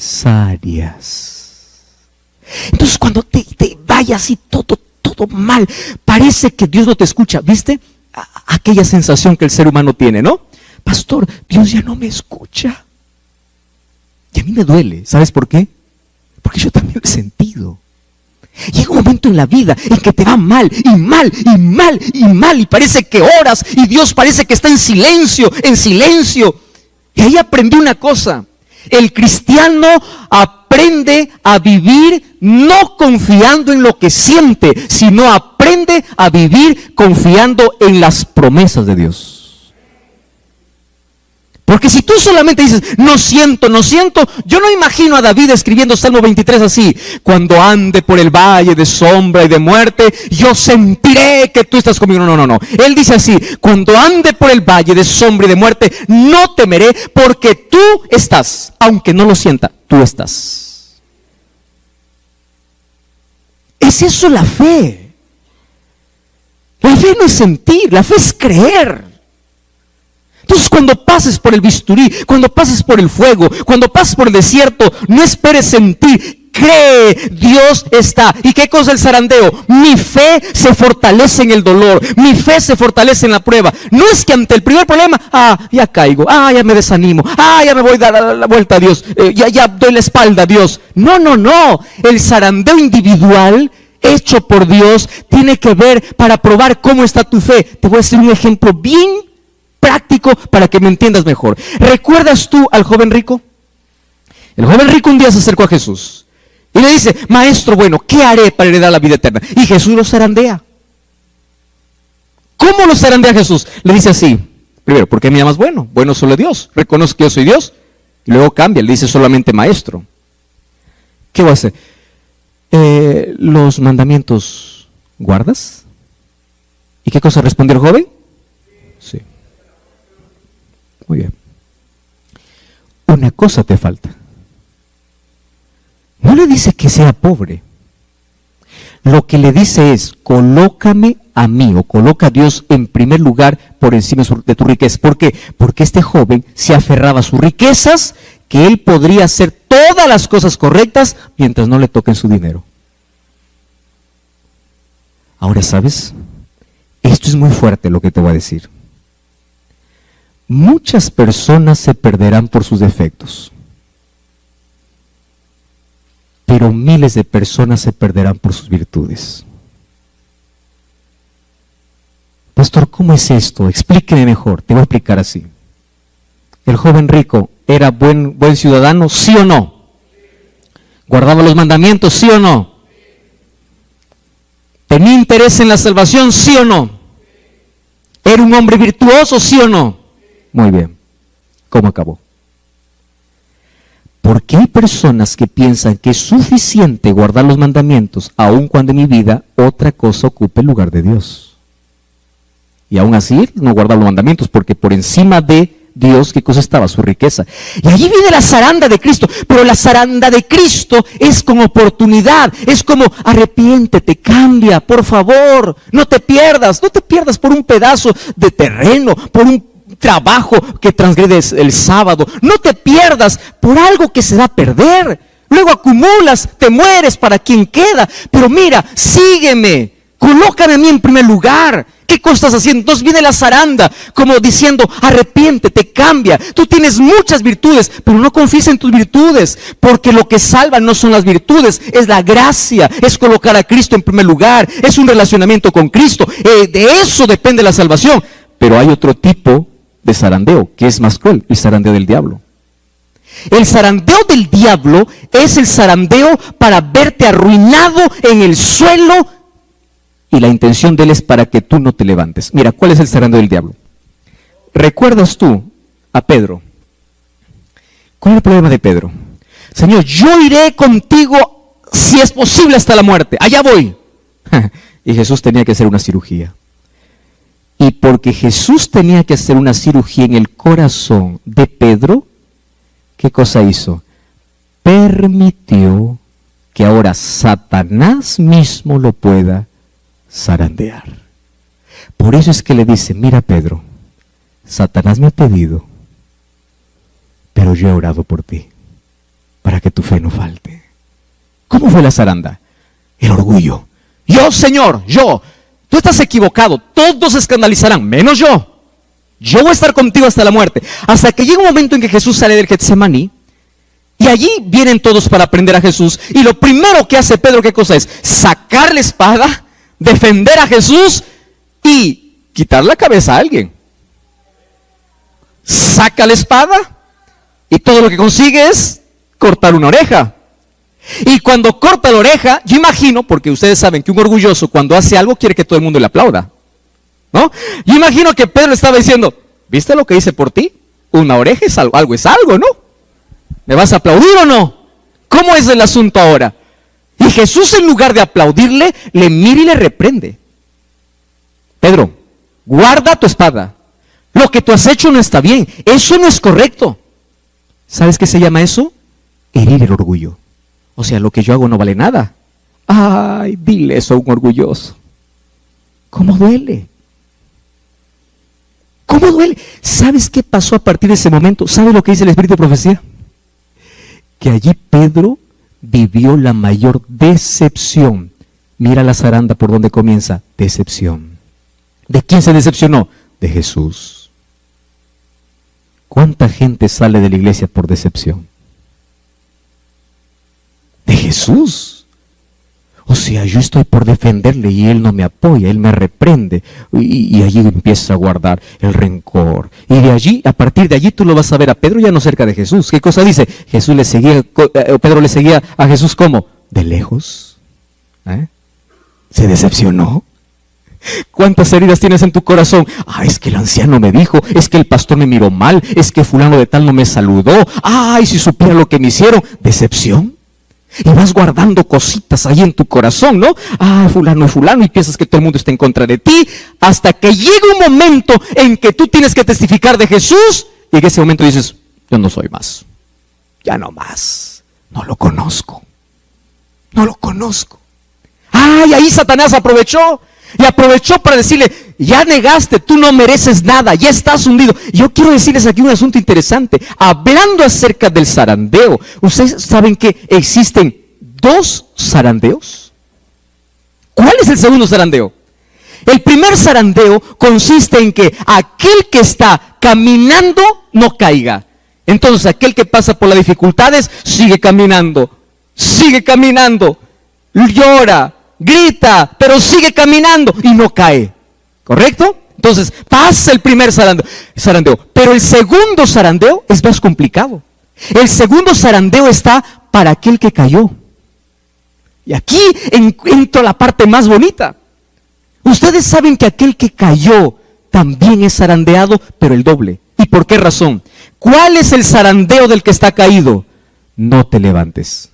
Entonces cuando te vaya así todo mal, parece que Dios no te escucha. ¿Viste? Aquella sensación que el ser humano tiene, ¿no? Pastor, Dios ya no me escucha. Y a mí me duele. ¿Sabes por qué? Porque yo también lo he sentido. Llega un momento en la vida en que te va mal y mal y mal y mal y parece que oras y Dios parece que está en silencio. Y ahí aprendí una cosa: el cristiano aprende a vivir no confiando en lo que siente, sino aprende a vivir confiando en las promesas de Dios. Porque si tú solamente dices, no siento, yo no imagino a David escribiendo Salmo 23 así: cuando ande por el valle de sombra y de muerte, yo sentiré que tú estás conmigo. No. Él dice así: cuando ande por el valle de sombra y de muerte, no temeré, porque tú estás. Aunque no lo sienta, tú estás. ¿Es eso la fe? La fe no es sentir, la fe es creer. Entonces cuando pases por el bisturí, cuando pases por el fuego, cuando pases por el desierto, no esperes sentir, cree, Dios está. ¿Y qué cosa es el zarandeo? Mi fe se fortalece en el dolor, mi fe se fortalece en la prueba. No es que ante el primer problema, ya caigo, ya me desanimo, ya me voy a dar la vuelta a Dios, ya doy la espalda a Dios. No. El zarandeo individual hecho por Dios tiene que ver para probar cómo está tu fe. Te voy a hacer un ejemplo bien práctico para que me entiendas mejor. ¿Recuerdas tú al joven rico? El joven rico un día se acercó a Jesús y le dice: maestro bueno, ¿qué haré para heredar la vida eterna? Y Jesús lo zarandea. ¿Cómo lo zarandea Jesús? Le dice así: primero, ¿por qué me llamas bueno? Bueno solo Dios, reconoce que yo soy Dios. Y luego cambia, le dice solamente maestro. ¿Qué voy a hacer? ¿Los mandamientos guardas? ¿Y qué cosa respondió el joven? Sí. Muy bien. Una cosa te falta. No le dice que sea pobre. Lo que le dice es, colócame a mí, o coloca a Dios en primer lugar por encima de tu riqueza. ¿Por qué? Porque este joven se aferraba a sus riquezas, que él podría hacer todas las cosas correctas mientras no le toquen su dinero. Ahora, ¿sabes? Esto es muy fuerte lo que te voy a decir. Muchas personas se perderán por sus defectos, pero miles de personas se perderán por sus virtudes. Pastor, ¿cómo es esto? Explíqueme mejor. Te voy a explicar así. ¿El joven rico era buen ciudadano? ¿Sí o no? ¿Guardaba los mandamientos? ¿Sí o no? ¿Tenía interés en la salvación? ¿Sí o no? ¿Era un hombre virtuoso? ¿Sí o no? Muy bien. ¿Cómo acabó? Porque hay personas que piensan que es suficiente guardar los mandamientos, aun cuando en mi vida otra cosa ocupe el lugar de Dios. Y aún así no guardar los mandamientos, porque por encima de Dios, ¿qué cosa estaba? Su riqueza. Y allí viene la zaranda de Cristo, pero la zaranda de Cristo es como oportunidad, es como arrepiéntete, cambia, por favor, no te pierdas por un pedazo de terreno, por un trabajo que transgredes el sábado, no te pierdas por algo que se va a perder. Luego acumulas, te mueres para quien queda, pero mira, sígueme, colócame a mí en primer lugar. ¿Qué cosa estás haciendo? Entonces viene la zaranda como diciendo, arrepiéntete, cambia. Tú tienes muchas virtudes, pero no confíes en tus virtudes, porque lo que salva no son las virtudes, es la gracia, es colocar a Cristo en primer lugar, es un relacionamiento con Cristo. De eso depende la salvación. Pero hay otro tipo de zarandeo que es más cruel, el zarandeo del diablo. El zarandeo del diablo es el zarandeo para verte arruinado en el suelo, y la intención de él es para que tú no te levantes. Mira, ¿cuál es el zarandeo del diablo? ¿Recuerdas tú a Pedro? ¿Cuál es el problema de Pedro? Señor, yo iré contigo si es posible hasta la muerte, allá voy. Y Jesús tenía que hacer una cirugía. Y porque Jesús tenía que hacer una cirugía en el corazón de Pedro, ¿qué cosa hizo? Permitió que ahora Satanás mismo lo pueda zarandear. Por eso es que le dice, mira Pedro, Satanás me ha pedido, pero yo he orado por ti, para que tu fe no falte. ¿Cómo fue la zaranda? El orgullo. Yo, Señor, yo. Tú estás equivocado, todos se escandalizarán, menos yo. Yo voy a estar contigo hasta la muerte. Hasta que llega un momento en que Jesús sale del Getsemaní, y allí vienen todos para aprender a Jesús, y lo primero que hace Pedro, ¿qué cosa es? Sacar la espada, defender a Jesús y quitar la cabeza a alguien. Saca la espada y todo lo que consigue es cortar una oreja. Y cuando corta la oreja, yo imagino, porque ustedes saben que un orgulloso cuando hace algo quiere que todo el mundo le aplauda, ¿no? Yo imagino que Pedro estaba diciendo, ¿viste lo que hice por ti? Una oreja es algo, ¿no? ¿Me vas a aplaudir o no? ¿Cómo es el asunto ahora? Y Jesús, en lugar de aplaudirle, le mira y le reprende. Pedro, guarda tu espada. Lo que tú has hecho no está bien. Eso no es correcto. ¿Sabes qué se llama eso? Herir el orgullo. O sea, lo que yo hago no vale nada. Ay, dile eso a un orgulloso. ¿Cómo duele? ¿Cómo duele? ¿Sabes qué pasó a partir de ese momento? ¿Sabes lo que dice el Espíritu de Profecía? Que allí Pedro vivió la mayor decepción. Mira la zaranda por donde comienza. Decepción. ¿De quién se decepcionó? De Jesús. ¿Cuánta gente sale de la iglesia por decepción? De Jesús. O sea, yo estoy por defenderle y él no me apoya, él me reprende. Y allí empieza a guardar el rencor. Y de allí, a partir de allí tú lo vas a ver a Pedro ya no cerca de Jesús. ¿Qué cosa dice? Pedro le seguía a Jesús ¿cómo? De lejos. Se decepcionó. ¿Cuántas heridas tienes en tu corazón? Es que el anciano me dijo, es que el pastor me miró mal, es que fulano de tal no me saludó. Ay, si supiera lo que me hicieron. Decepción. Y vas guardando cositas ahí en tu corazón, ¿no? Fulano y fulano, y piensas que todo el mundo está en contra de ti, hasta que llega un momento en que tú tienes que testificar de Jesús, y en ese momento dices, yo no soy más, ya no más, no lo conozco. Y ahí Satanás aprovechó para decirle, ya negaste, tú no mereces nada, ya estás hundido. Yo quiero decirles aquí un asunto interesante, hablando acerca del zarandeo. ¿Ustedes saben que existen 2 zarandeos? ¿Cuál es el segundo zarandeo? El primer zarandeo consiste en que aquel que está caminando no caiga. Entonces aquel que pasa por las dificultades sigue caminando, llora, grita, pero sigue caminando y no cae. ¿Correcto? Entonces pasa el primer zarandeo. Pero el segundo zarandeo es más complicado. El segundo zarandeo está para aquel que cayó. Y aquí encuentro la parte más bonita. Ustedes saben que aquel que cayó también es zarandeado, pero el doble. ¿Y por qué razón? ¿Cuál es el zarandeo del que está caído? No te levantes.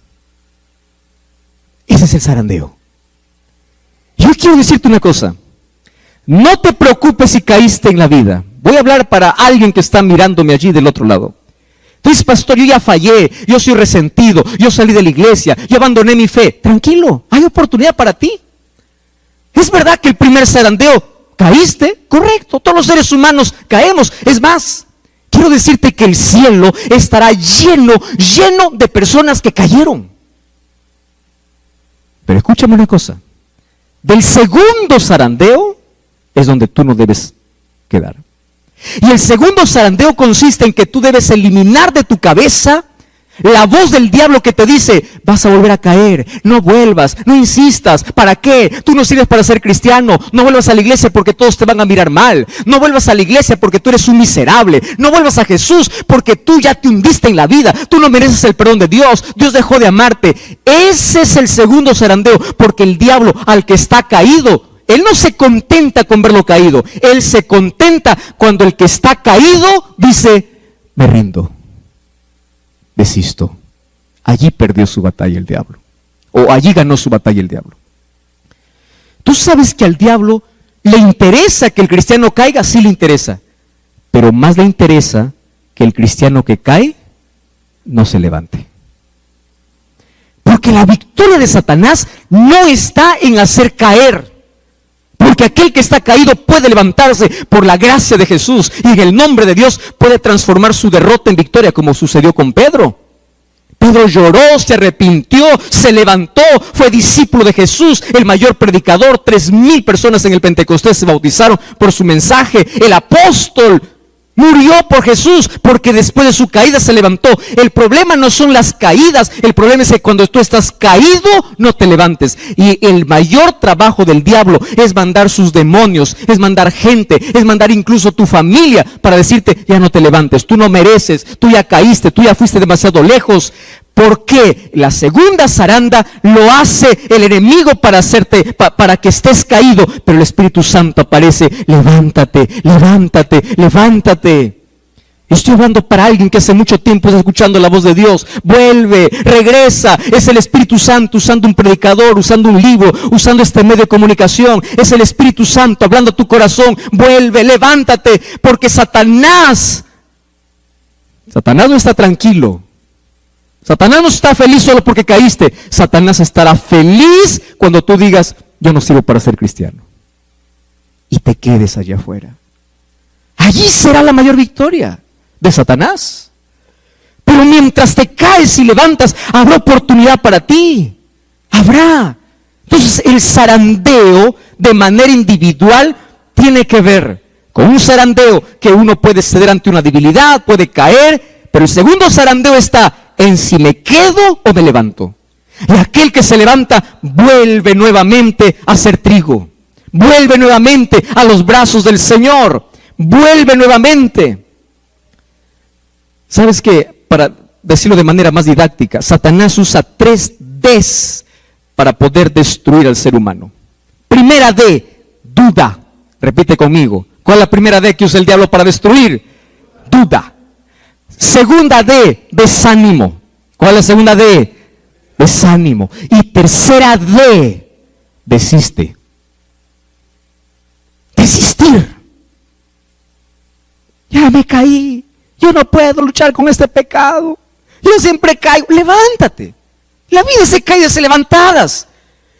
Ese es el zarandeo. Yo quiero decirte una cosa. No te preocupes si caíste en la vida. Voy a hablar para alguien que está mirándome allí del otro lado. Tú dices, pastor, yo ya fallé, yo soy resentido, yo salí de la iglesia, yo abandoné mi fe. Tranquilo, hay oportunidad para ti. Es verdad que el primer zarandeo caíste, correcto, todos los seres humanos caemos. Es más, quiero decirte que el cielo estará lleno de personas que cayeron. Pero escúchame una cosa, del segundo zarandeo es donde tú no debes quedar. Y el segundo zarandeo consiste en que tú debes eliminar de tu cabeza la voz del diablo que te dice, vas a volver a caer, no vuelvas, no insistas, ¿para qué? Tú no sirves para ser cristiano, no vuelvas a la iglesia porque todos te van a mirar mal, no vuelvas a la iglesia porque tú eres un miserable, no vuelvas a Jesús porque tú ya te hundiste en la vida, tú no mereces el perdón de Dios, Dios dejó de amarte. Ese es el segundo zarandeo, porque el diablo al que está caído, él no se contenta con verlo caído, él se contenta cuando el que está caído dice, me rindo. Desisto. Allí perdió su batalla el diablo. O allí ganó su batalla el diablo. Tú sabes que al diablo le interesa que el cristiano caiga, sí le interesa. Pero más le interesa que el cristiano que cae no se levante. Porque la victoria de Satanás no está en hacer caer. Porque aquel que está caído puede levantarse por la gracia de Jesús y en el nombre de Dios puede transformar su derrota en victoria, como sucedió con Pedro. Pedro lloró, se arrepintió, se levantó, fue discípulo de Jesús, el mayor predicador. 3,000 personas en el Pentecostés se bautizaron por su mensaje. El apóstol murió por Jesús porque después de su caída se levantó. El problema no son las caídas, el problema es que cuando tú estás caído no te levantes. Y el mayor trabajo del diablo es mandar sus demonios, es mandar gente, es mandar incluso tu familia para decirte, ya no te levantes, tú no mereces, tú ya caíste, tú ya fuiste demasiado lejos. Porque la segunda zaranda lo hace el enemigo para hacerte, para que estés caído, pero el Espíritu Santo aparece, levántate, levántate, levántate. Estoy hablando para alguien que hace mucho tiempo está escuchando la voz de Dios. Vuelve, regresa. Es el Espíritu Santo usando un predicador, usando un libro, usando este medio de comunicación. Es el Espíritu Santo hablando a tu corazón. Vuelve, levántate, porque Satanás no está tranquilo. Satanás no está feliz solo porque caíste. Satanás estará feliz cuando tú digas, yo no sirvo para ser cristiano. Y te quedes allá afuera. Allí será la mayor victoria de Satanás. Pero mientras te caes y levantas, habrá oportunidad para ti. Habrá. Entonces el zarandeo de manera individual tiene que ver con un zarandeo que uno puede ceder ante una debilidad, puede caer, pero el segundo zarandeo está en si me quedo o me levanto. Y aquel que se levanta vuelve nuevamente a ser trigo, vuelve nuevamente a los brazos del Señor, vuelve nuevamente. ¿Sabes qué? Para decirlo de manera más didáctica, Satanás usa 3 Ds para poder destruir al ser humano. Primera D, duda. Repite conmigo. ¿Cuál es la primera D que usa el diablo para destruir? Duda. Segunda D, desánimo. ¿Cuál es la segunda D? desánimo. Y tercera D, desiste. Desistir. Ya me caí. Yo no puedo luchar con este pecado. Yo siempre caigo. Levántate. La vida se cae de levantadas.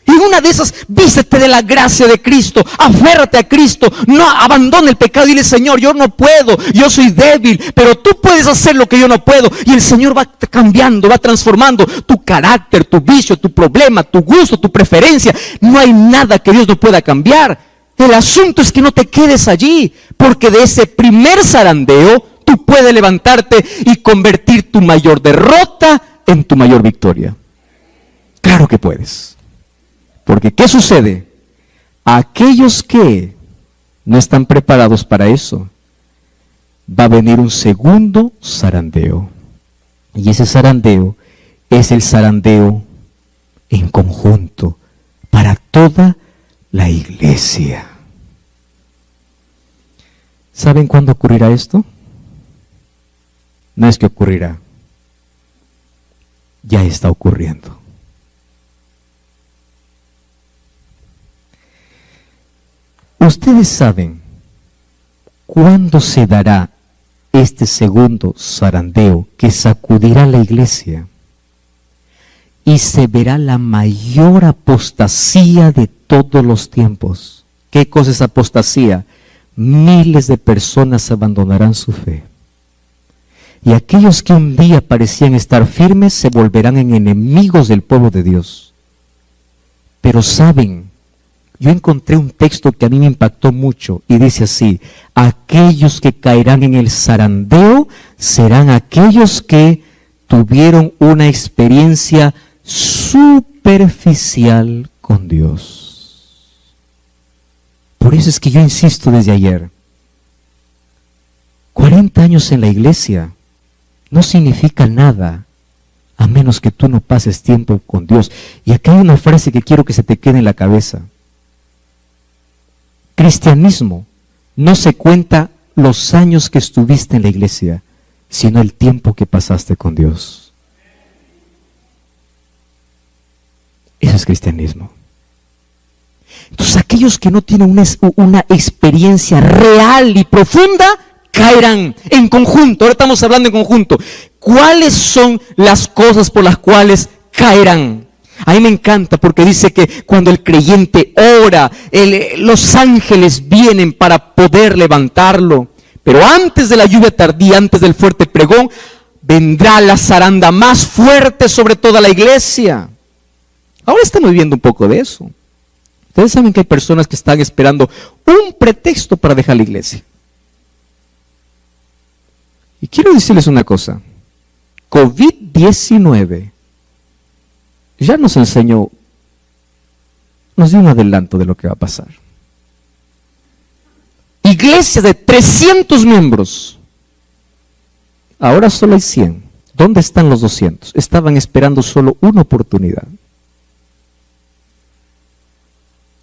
Y una de esas, vístete de la gracia de Cristo, aférrate a Cristo, no abandone el pecado y dile: Señor, yo no puedo, yo soy débil, pero tú puedes hacer lo que yo no puedo. Y el Señor va cambiando, va transformando tu carácter, tu vicio, tu problema, tu gusto, tu preferencia. No hay nada que Dios no pueda cambiar. El asunto es que no te quedes allí, porque de ese primer zarandeo tú puedes levantarte y convertir tu mayor derrota en tu mayor victoria. Claro que puedes. Porque ¿qué sucede? Aquellos que no están preparados para eso, va a venir un segundo zarandeo. Y ese zarandeo es el zarandeo en conjunto para toda la iglesia. ¿Saben cuándo ocurrirá esto? No es que ocurrirá, ya está ocurriendo. ¿Ustedes saben cuándo se dará este segundo zarandeo que sacudirá la iglesia? Y se verá la mayor apostasía de todos los tiempos. ¿Qué cosa es apostasía? Miles de personas abandonarán su fe. Y aquellos que un día parecían estar firmes se volverán en enemigos del pueblo de Dios. Pero saben, yo encontré un texto que a mí me impactó mucho y dice así: aquellos que caerán en el zarandeo serán aquellos que tuvieron una experiencia superficial con Dios. Por eso es que yo insisto desde ayer, 40 años en la iglesia no significa nada a menos que tú no pases tiempo con Dios. Y aquí hay una frase que quiero que se te quede en la cabeza. Cristianismo no se cuenta los años que estuviste en la iglesia, sino el tiempo que pasaste con Dios. Eso es cristianismo. Entonces aquellos que no tienen una experiencia real y profunda, caerán en conjunto. Ahora estamos hablando en conjunto. ¿Cuáles son las cosas por las cuales caerán? A mí me encanta porque dice que cuando el creyente ora, los ángeles vienen para poder levantarlo. Pero antes de la lluvia tardía, antes del fuerte pregón, vendrá la zaranda más fuerte sobre toda la iglesia. Ahora estamos viviendo un poco de eso. Ustedes saben que hay personas que están esperando un pretexto para dejar la iglesia. Y quiero decirles una cosa. COVID-19 ya nos enseñó, nos dio un adelanto de lo que va a pasar. Iglesia de 300 miembros. Ahora solo hay 100. ¿Dónde están los 200? Estaban esperando solo una oportunidad.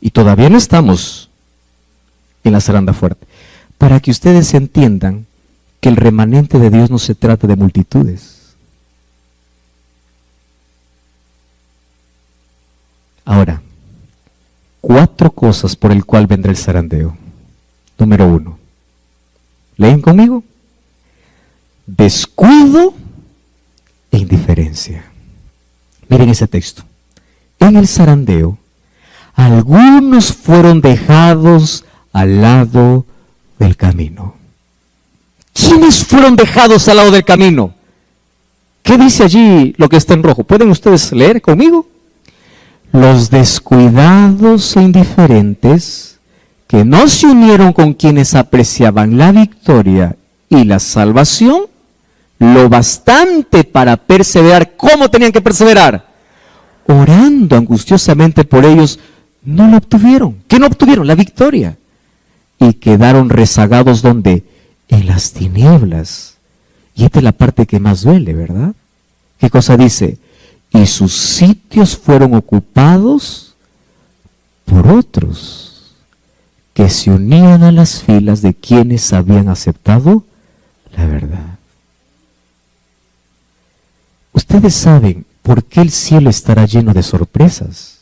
Y todavía no estamos en la zaranda fuerte. Para que ustedes entiendan que el remanente de Dios no se trata de multitudes. Ahora, 4 cosas por el cual vendrá el zarandeo. Número 1. ¿Leen conmigo? Descuido e indiferencia. Miren ese texto. En el zarandeo, algunos fueron dejados al lado del camino. ¿Quiénes fueron dejados al lado del camino? ¿Qué dice allí lo que está en rojo? ¿Pueden ustedes leer conmigo? Los descuidados e indiferentes que no se unieron con quienes apreciaban la victoria y la salvación, lo bastante para perseverar. ¿Cómo tenían que perseverar? Orando angustiosamente por ellos, no lo obtuvieron. ¿Qué no obtuvieron? La victoria. Y quedaron rezagados, ¿dónde? En las tinieblas. Y esta es la parte que más duele, ¿verdad? ¿Qué cosa dice? Y sus sitios fueron ocupados por otros que se unían a las filas de quienes habían aceptado la verdad. Ustedes saben ¿por qué el cielo estará lleno de sorpresas?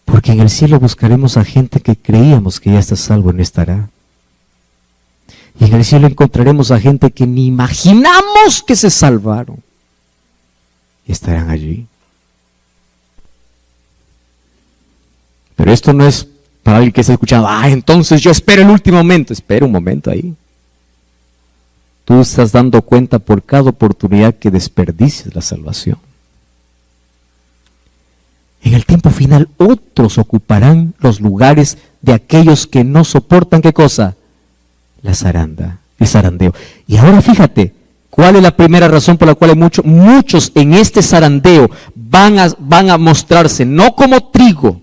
Porque en el cielo buscaremos a gente que creíamos que ya está salvo y no estará. Y en el cielo encontraremos a gente que ni imaginamos que se salvaron. Y estarán allí. Pero esto no es para alguien que está escuchando, entonces yo espero el último momento. Espera un momento ahí. Tú estás dando cuenta por cada oportunidad que desperdicies la salvación. En el tiempo final, otros ocuparán los lugares de aquellos que no soportan, ¿qué cosa? La zaranda, el zarandeo. Y ahora fíjate, ¿cuál es la primera razón por la cual muchos en este zarandeo van a mostrarse no como trigo,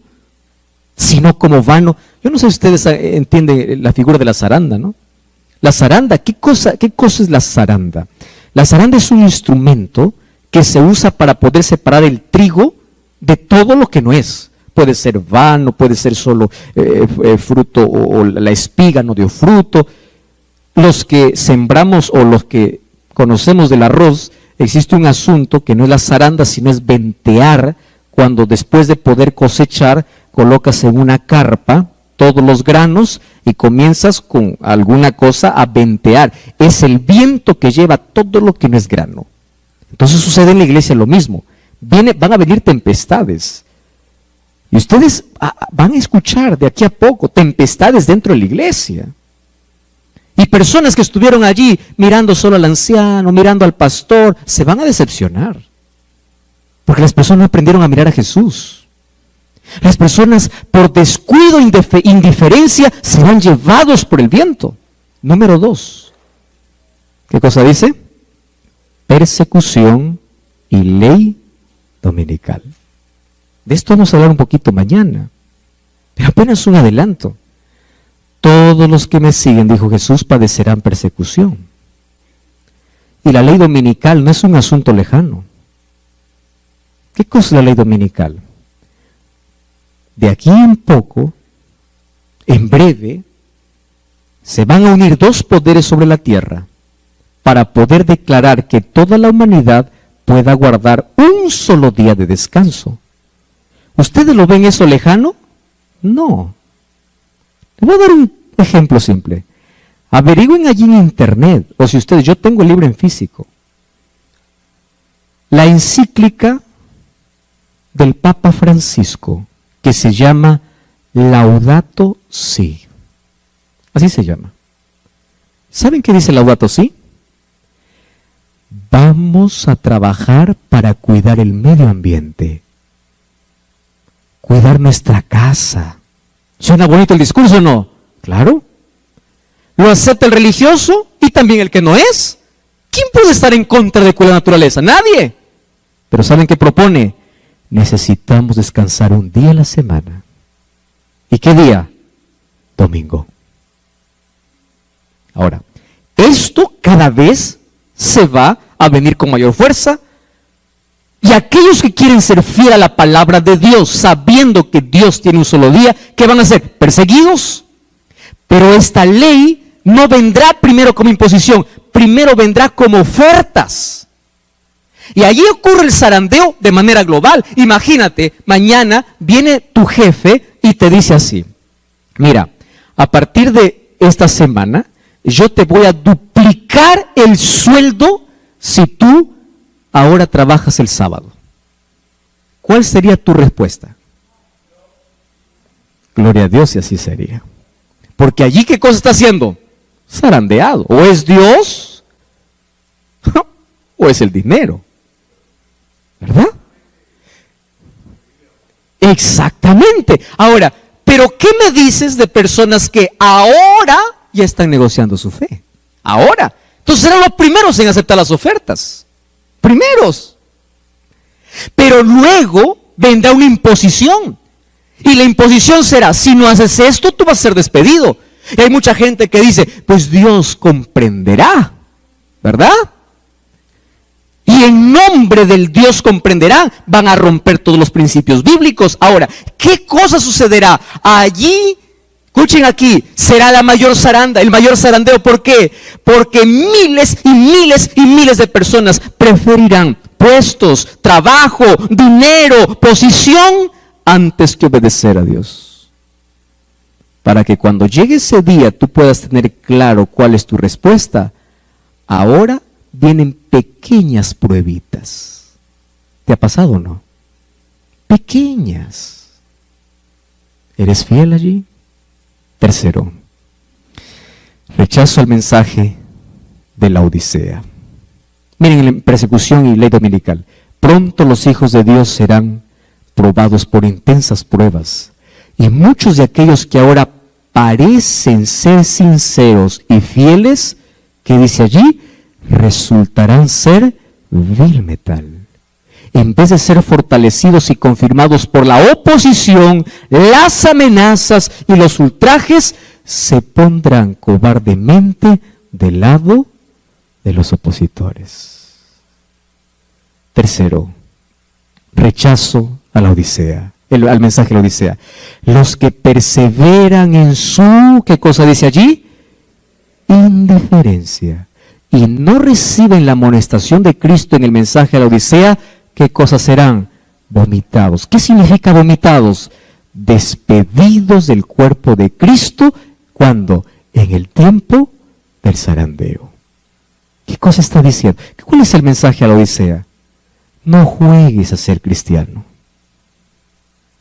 sino como vano? Yo no sé si ustedes entienden la figura de la zaranda, ¿no? La zaranda, ¿qué cosa es la zaranda? La zaranda es un instrumento que se usa para poder separar el trigo de todo lo que no es. Puede ser vano, puede ser solo fruto, o la espiga no dio fruto. Los que sembramos o los que conocemos del arroz, existe un asunto que no es la zaranda, sino es ventear, cuando después de poder cosechar, colocas en una carpa todos los granos y comienzas con alguna cosa a ventear. Es el viento que lleva todo lo que no es grano. Entonces sucede en la iglesia lo mismo. Van a venir tempestades. Y ustedes van a escuchar de aquí a poco tempestades dentro de la iglesia. Y personas que estuvieron allí mirando solo al anciano, mirando al pastor, se van a decepcionar. Porque las personas no aprendieron a mirar a Jesús. Las personas por descuido, indiferencia, serán llevados por el viento. Número 2. ¿Qué cosa dice? Persecución y ley dominical. De esto vamos a hablar un poquito mañana, pero apenas un adelanto. Todos los que me siguen, dijo Jesús, padecerán persecución. Y la ley dominical no es un asunto lejano. ¿Qué cosa es la ley dominical? De aquí en poco, en breve, se van a unir 2 poderes sobre la tierra para poder declarar que toda la humanidad pueda guardar un solo día de descanso. ¿Ustedes lo ven eso lejano? No. Les voy a dar un ejemplo simple. Averigüen allí en internet, o si ustedes, yo tengo el libro en físico, la encíclica del Papa Francisco, que se llama Laudato Si. Así se llama. ¿Saben qué dice Laudato Si? Vamos a trabajar para cuidar el medio ambiente, cuidar nuestra casa. ¿Suena bonito el discurso o no? Claro. Lo acepta el religioso y también el que no es. ¿Quién puede estar en contra de cuidar la naturaleza? Nadie. Pero ¿saben qué propone? Necesitamos descansar un día a la semana. ¿Y qué día? Domingo. Ahora, esto cada vez se va a venir con mayor fuerza. Y aquellos que quieren ser fieles a la palabra de Dios, sabiendo que Dios tiene un solo día, ¿qué van a hacer? Perseguidos. Pero esta ley no vendrá primero como imposición, primero vendrá como ofertas. Y allí ocurre el zarandeo de manera global. Imagínate, mañana viene tu jefe y te dice así: mira, a partir de esta semana, yo te voy a duplicar el sueldo si tú ahora trabajas el sábado. ¿Cuál sería tu respuesta? Gloria a Dios, y así sería. Porque allí, ¿qué cosa está haciendo? Zarandeado. O es Dios, o es el dinero. ¿Verdad? Exactamente. Ahora, ¿pero qué me dices de personas que ahora ya están negociando su fe? Ahora. Entonces serán los primeros en aceptar las ofertas. Primeros. Pero luego vendrá una imposición. Y la imposición será: si no haces esto, tú vas a ser despedido. Y hay mucha gente que dice: pues Dios comprenderá. ¿Verdad? Y en nombre del Dios comprenderá, van a romper todos los principios bíblicos. Ahora, ¿qué cosa sucederá? Allí Escuchen aquí, será la mayor zaranda, el mayor zarandeo. ¿Por qué? Porque miles y miles y miles de personas preferirán puestos, trabajo, dinero, posición, antes que obedecer a Dios. Para que cuando llegue ese día tú puedas tener claro cuál es tu respuesta. Ahora vienen pequeñas pruebitas. ¿Te ha pasado o no? Pequeñas. ¿Eres fiel allí? Tercero, rechazo al mensaje de la Odisea. Miren, en persecución y ley dominical, pronto los hijos de Dios serán probados por intensas pruebas, y muchos de aquellos que ahora parecen ser sinceros y fieles, que dice allí, resultarán ser vil metal. En vez de ser fortalecidos y confirmados por la oposición, las amenazas y los ultrajes, se pondrán cobardemente del lado de los opositores. Tercero, rechazo a la Odisea, al mensaje de la Odisea. Los que perseveran en su, ¿qué cosa dice allí? Indiferencia. Y no reciben la amonestación de Cristo en el mensaje de la Odisea, ¿qué cosas serán? Vomitados. ¿Qué significa vomitados? Despedidos del cuerpo de Cristo, ¿cuándo? En el tiempo del zarandeo. ¿Qué cosa está diciendo? ¿Cuál es el mensaje a la Odisea? No juegues a ser cristiano.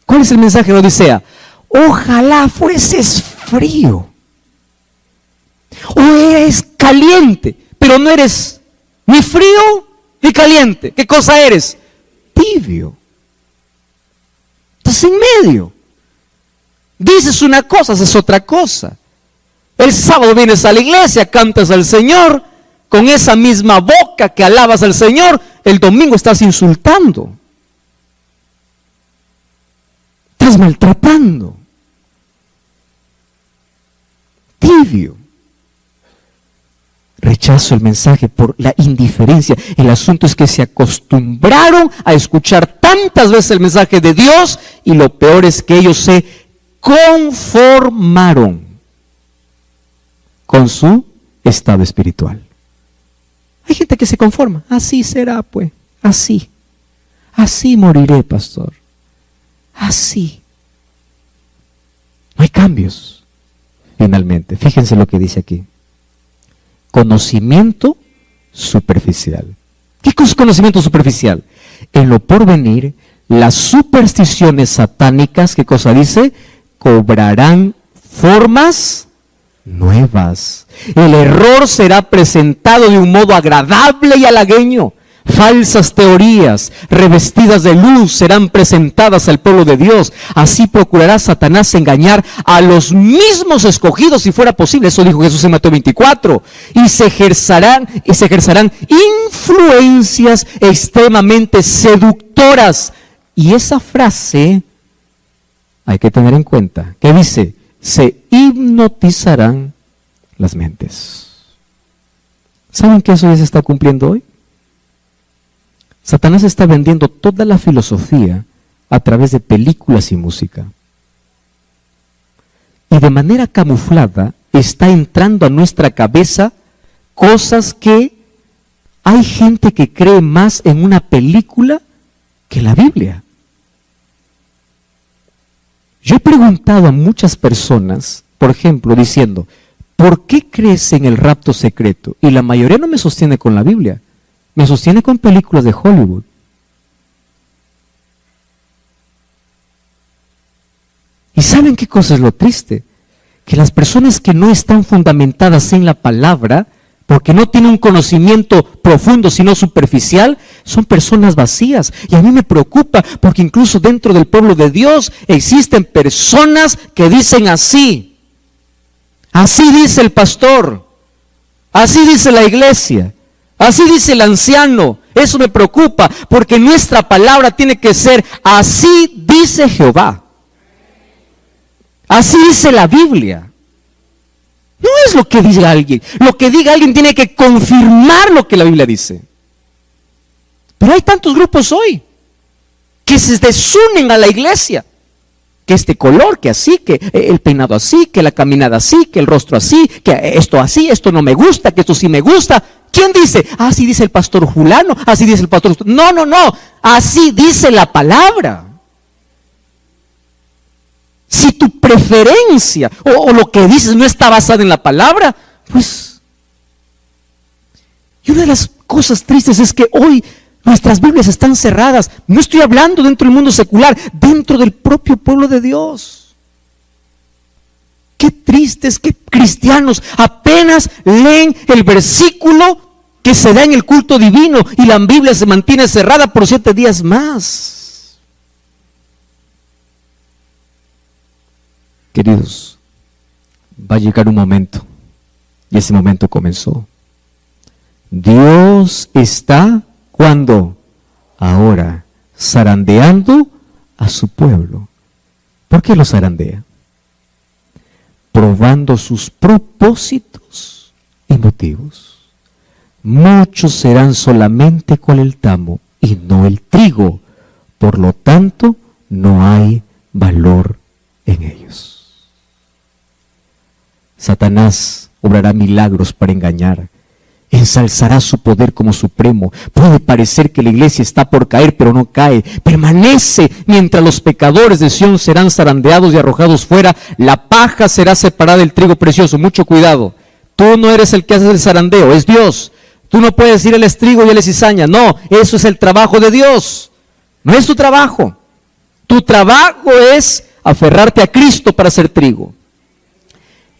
¿Cuál es el mensaje a la Odisea? Ojalá fueses frío. O eres caliente, pero no eres ni frío ni caliente. ¿Qué cosa eres? Tibio. Estás en medio. Dices una cosa, haces otra cosa. El sábado vienes a la iglesia, cantas al Señor, con esa misma boca que alabas al Señor, el domingo estás insultando. Estás maltratando. Tibio. Rechazo el mensaje por la indiferencia. El asunto es que se acostumbraron a escuchar tantas veces el mensaje de Dios, y lo peor es que ellos se conformaron con su estado espiritual. Hay gente que se conforma. Así será, pues. Así moriré, pastor. Así. No hay cambios. Finalmente, fíjense lo que dice aquí. Conocimiento superficial. ¿Qué es conocimiento superficial? En lo porvenir, las supersticiones satánicas, ¿qué cosa dice? Cobrarán formas nuevas. El error será presentado de un modo agradable y halagueño. Falsas teorías revestidas de luz serán presentadas al pueblo de Dios. Así procurará Satanás engañar a los mismos escogidos, si fuera posible. Eso dijo Jesús en Mateo 24. Y se ejercerán influencias extremadamente seductoras. Y esa frase hay que tener en cuenta. ¿Qué dice? Se hipnotizarán las mentes. ¿Saben que eso ya se está cumpliendo hoy? Satanás está vendiendo toda la filosofía a través de películas y música. Y de manera camuflada está entrando a nuestra cabeza cosas que hay gente que cree más en una película que la Biblia. Yo he preguntado a muchas personas, por ejemplo, diciendo, ¿por qué crees en el rapto secreto? Y la mayoría no me sostiene con la Biblia. Me sostiene con películas de Hollywood. ¿Y saben qué cosa es lo triste? Que las personas que no están fundamentadas en la palabra, porque no tienen un conocimiento profundo, sino superficial, son personas vacías. Y a mí me preocupa, porque incluso dentro del pueblo de Dios existen personas que dicen así. Así dice el pastor. Así dice la iglesia. Así dice el anciano. Eso me preocupa, porque nuestra palabra tiene que ser: así dice Jehová. Así dice la Biblia. No es lo que diga alguien. Lo que diga alguien tiene que confirmar lo que la Biblia dice. Pero hay tantos grupos hoy que se desunen a la iglesia que este color, que así, que el peinado así, que la caminada así, que el rostro así, que esto así, esto no me gusta, que esto sí me gusta. ¿Quién dice? Así dice el pastor fulano, así dice el pastor. No, así dice la palabra. Si tu preferencia o lo que dices no está basado en la palabra, pues... Y una de las cosas tristes es que hoy nuestras Biblias están cerradas. No estoy hablando dentro del mundo secular, dentro del propio pueblo de Dios. Qué tristes que cristianos apenas leen el versículo que se da en el culto divino y la Biblia se mantiene cerrada por 7 días más. Queridos, va a llegar un momento, y ese momento comenzó. Dios está, ¿cuándo? Ahora, zarandeando a su pueblo. ¿Por qué lo zarandea? Probando sus propósitos y motivos. Muchos serán solamente con el tamo y no el trigo, por lo tanto, no hay valor en ellos. Satanás obrará milagros para engañar, ensalzará su poder como supremo. Puede parecer que la iglesia está por caer, pero no cae, permanece mientras los pecadores de Sión serán zarandeados y arrojados fuera. La paja será separada del trigo precioso. Mucho cuidado, tú no eres el que hace el zarandeo, es Dios. Tú no puedes decir él es trigo y él es cizaña. No, eso es el trabajo de Dios, no es tu trabajo. Tu trabajo es aferrarte a Cristo para ser trigo.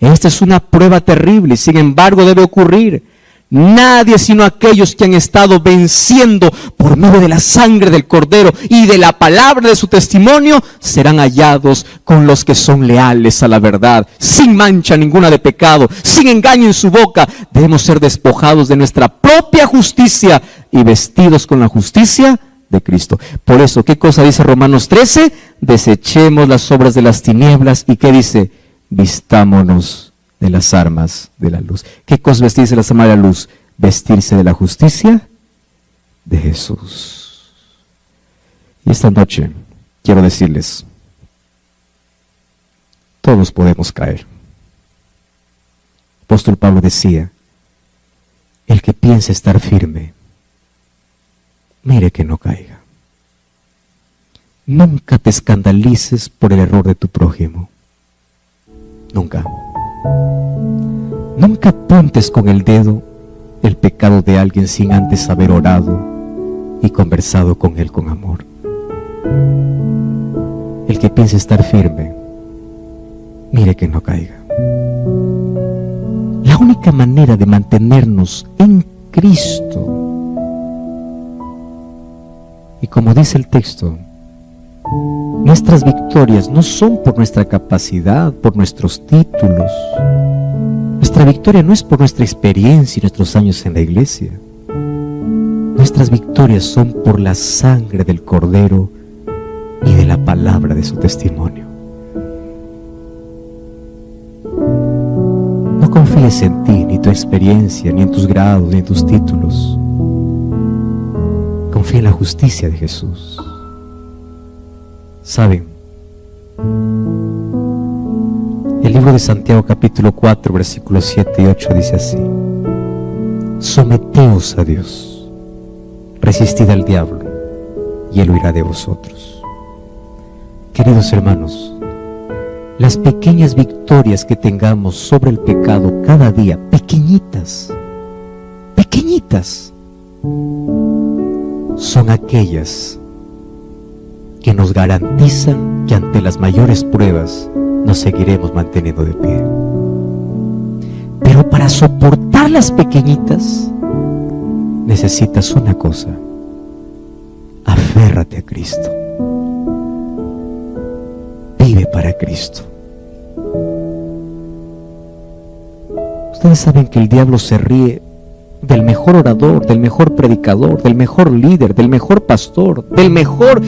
Esta es una prueba terrible, sin embargo debe ocurrir. Nadie sino aquellos que han estado venciendo por medio de la sangre del Cordero y de la palabra de su testimonio serán hallados con los que son leales a la verdad, sin mancha ninguna de pecado, sin engaño en su boca. Debemos ser despojados de nuestra propia justicia y vestidos con la justicia de Cristo. Por eso, ¿qué cosa dice Romanos 13? Desechemos las obras de las tinieblas. ¿Y qué dice? Vistámonos de las armas de la luz. ¿Qué cosa vestirse de las armas de la luz? Vestirse de la justicia de Jesús. Y esta noche quiero decirles, todos podemos caer. El apóstol Pablo decía, el que piensa estar firme, mire que no caiga. Nunca te escandalices por el error de tu prójimo. Nunca. Nunca apuntes con el dedo el pecado de alguien sin antes haber orado y conversado con él con amor. El que piense estar firme, mire que no caiga. La única manera de mantenernos en Cristo, y como dice el texto, nuestras victorias no son por nuestra capacidad, por nuestros títulos. Nuestra victoria no es por nuestra experiencia y nuestros años en la iglesia. Nuestras victorias son por la sangre del Cordero y de la palabra de su testimonio. No confíes en ti, ni tu experiencia, ni en tus grados, ni en tus títulos. Confía en la justicia de Jesús. ¿Saben? El libro de Santiago capítulo 4 versículos 7 y 8 dice así: someteos a Dios, resistid al diablo y él huirá de vosotros. Queridos hermanos, las pequeñas victorias que tengamos sobre el pecado cada día, pequeñitas, son aquellas que nos garantizan que ante las mayores pruebas nos seguiremos manteniendo de pie. Pero para soportar las pequeñitas necesitas una cosa: aférrate a Cristo, vive para Cristo. Ustedes saben que el diablo se ríe del mejor orador, del mejor predicador, del mejor líder, del mejor pastor, del mejor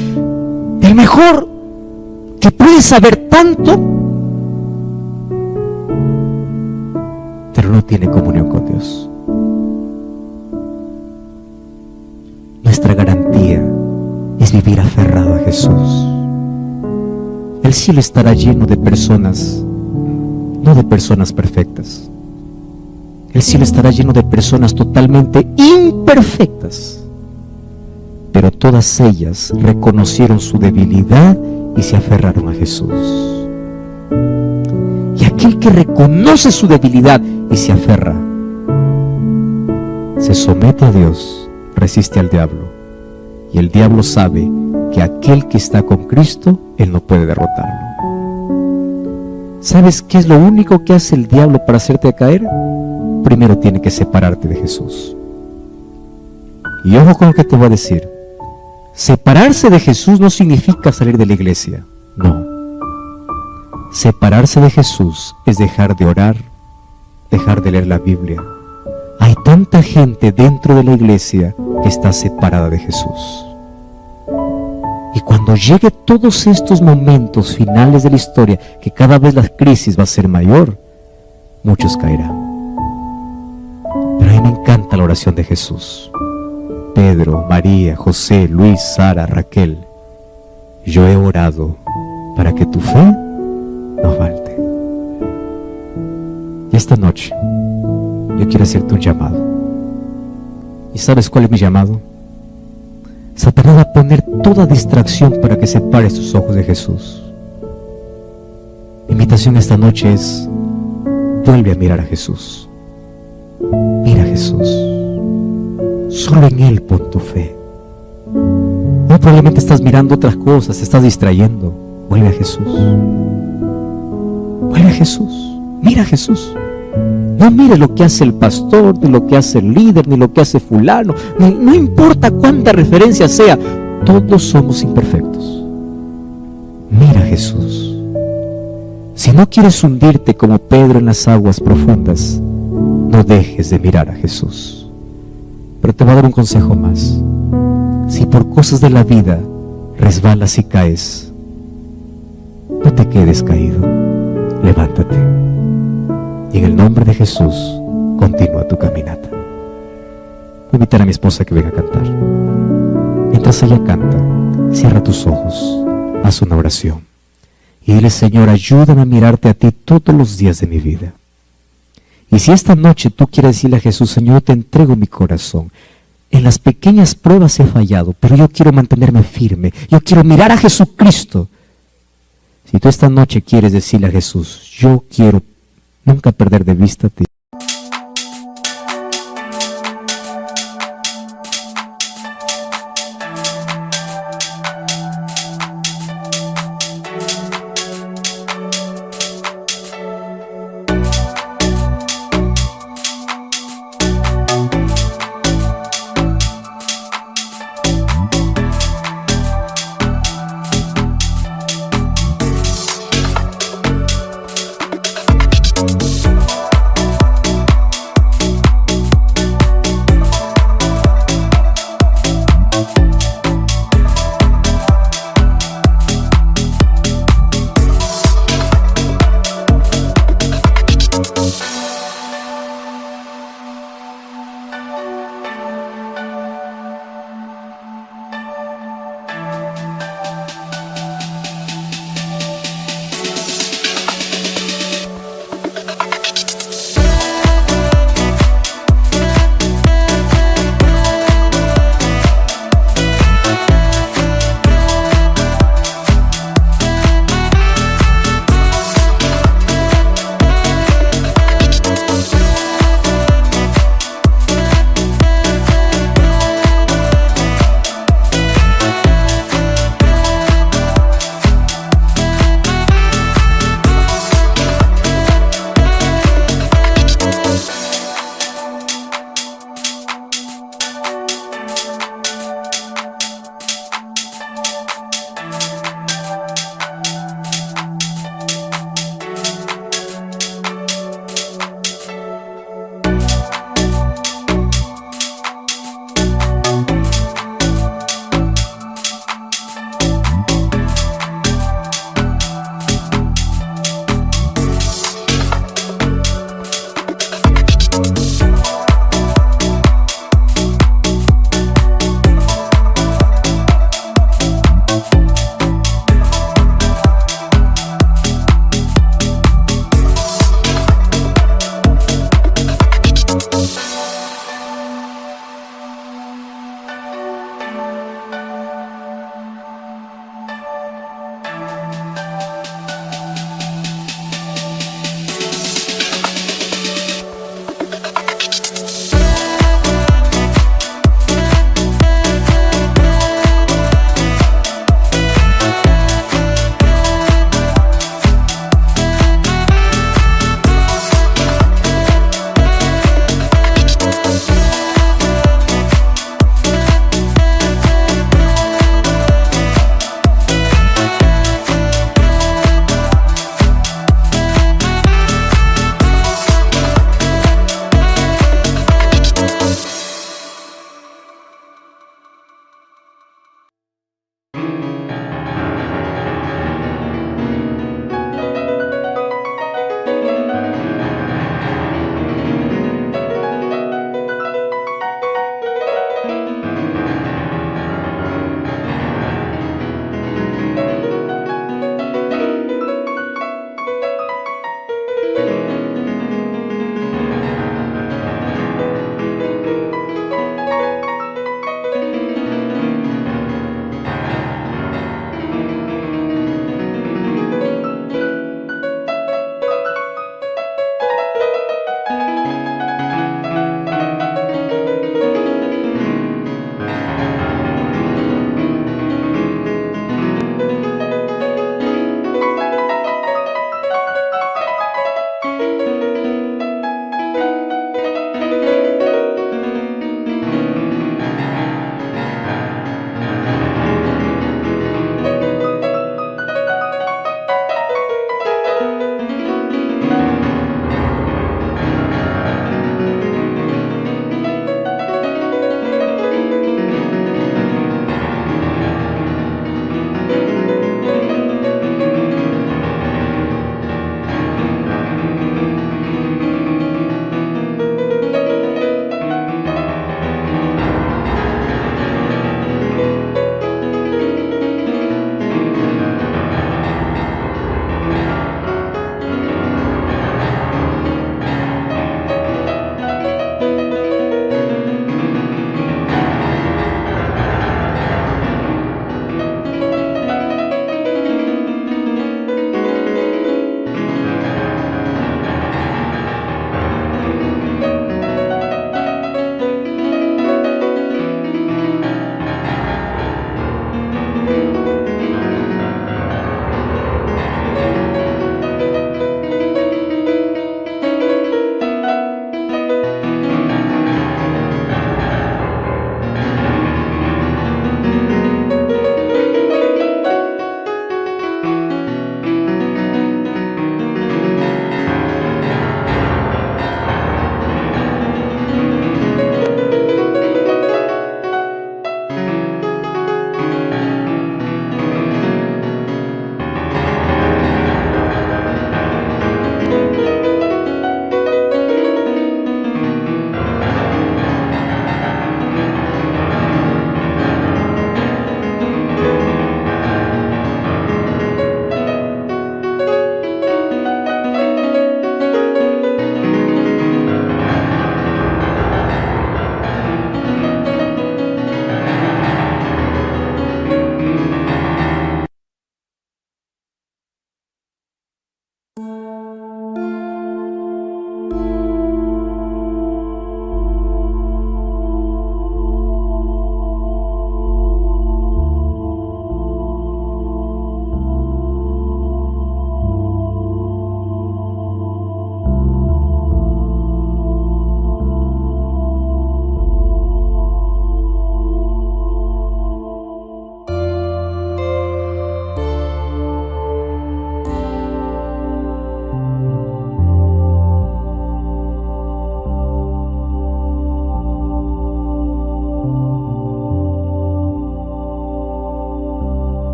que puede saber tanto, pero no tiene comunión con Dios. Nuestra garantía es vivir aferrado a Jesús. El el cielo estará lleno de personas, no de personas perfectas. El cielo estará lleno de personas totalmente imperfectas, pero todas ellas reconocieron su debilidad y se aferraron a Jesús. Y aquel que reconoce su debilidad y se aferra, se somete a Dios, resiste al diablo, y el diablo sabe que aquel que está con Cristo, él no puede derrotarlo. ¿Sabes qué es lo único que hace el diablo para hacerte caer? Primero tiene que separarte de Jesús. Y ojo con lo que te voy a decir. Separarse de Jesús no significa salir de la iglesia. No. Separarse de Jesús es dejar de orar, dejar de leer la Biblia. Hay tanta gente dentro de la iglesia que está separada de Jesús. Y cuando llegue todos estos momentos finales de la historia, que cada vez la crisis va a ser mayor, muchos caerán. Pero a mí me encanta la oración de Jesús. Pedro, María, José, Luis, Sara, Raquel, yo he orado para que tu fe no falte. Y esta noche yo quiero hacerte un llamado. ¿Y sabes cuál es mi llamado? Satanás va a poner toda distracción para que separes tus ojos de Jesús. Mi invitación esta noche es: vuelve a mirar a Jesús. Mira a Jesús. Solo en Él pon tu fe. No, probablemente estás mirando otras cosas, te estás distrayendo. Vuelve a Jesús. Vuelve a Jesús. Mira a Jesús. No mires lo que hace el pastor, ni lo que hace el líder, ni lo que hace fulano. No importa cuánta referencia sea, todos somos imperfectos. Mira a Jesús. Si no quieres hundirte como Pedro en las aguas profundas, no dejes de mirar a Jesús. Pero te voy a dar un consejo más. Si por cosas de la vida resbalas y caes, no te quedes caído. Levántate. Y en el nombre de Jesús, continúa tu caminata. Voy a invitar a mi esposa que venga a cantar. Mientras ella canta, cierra tus ojos, haz una oración y dile: Señor, ayúdame a mirarte a ti todos los días de mi vida. Y si esta noche tú quieres decirle a Jesús: Señor, te entrego mi corazón. En las pequeñas pruebas he fallado, pero yo quiero mantenerme firme. Yo quiero mirar a Jesucristo. Si tú esta noche quieres decirle a Jesús: yo quiero nunca perder de vista a ti.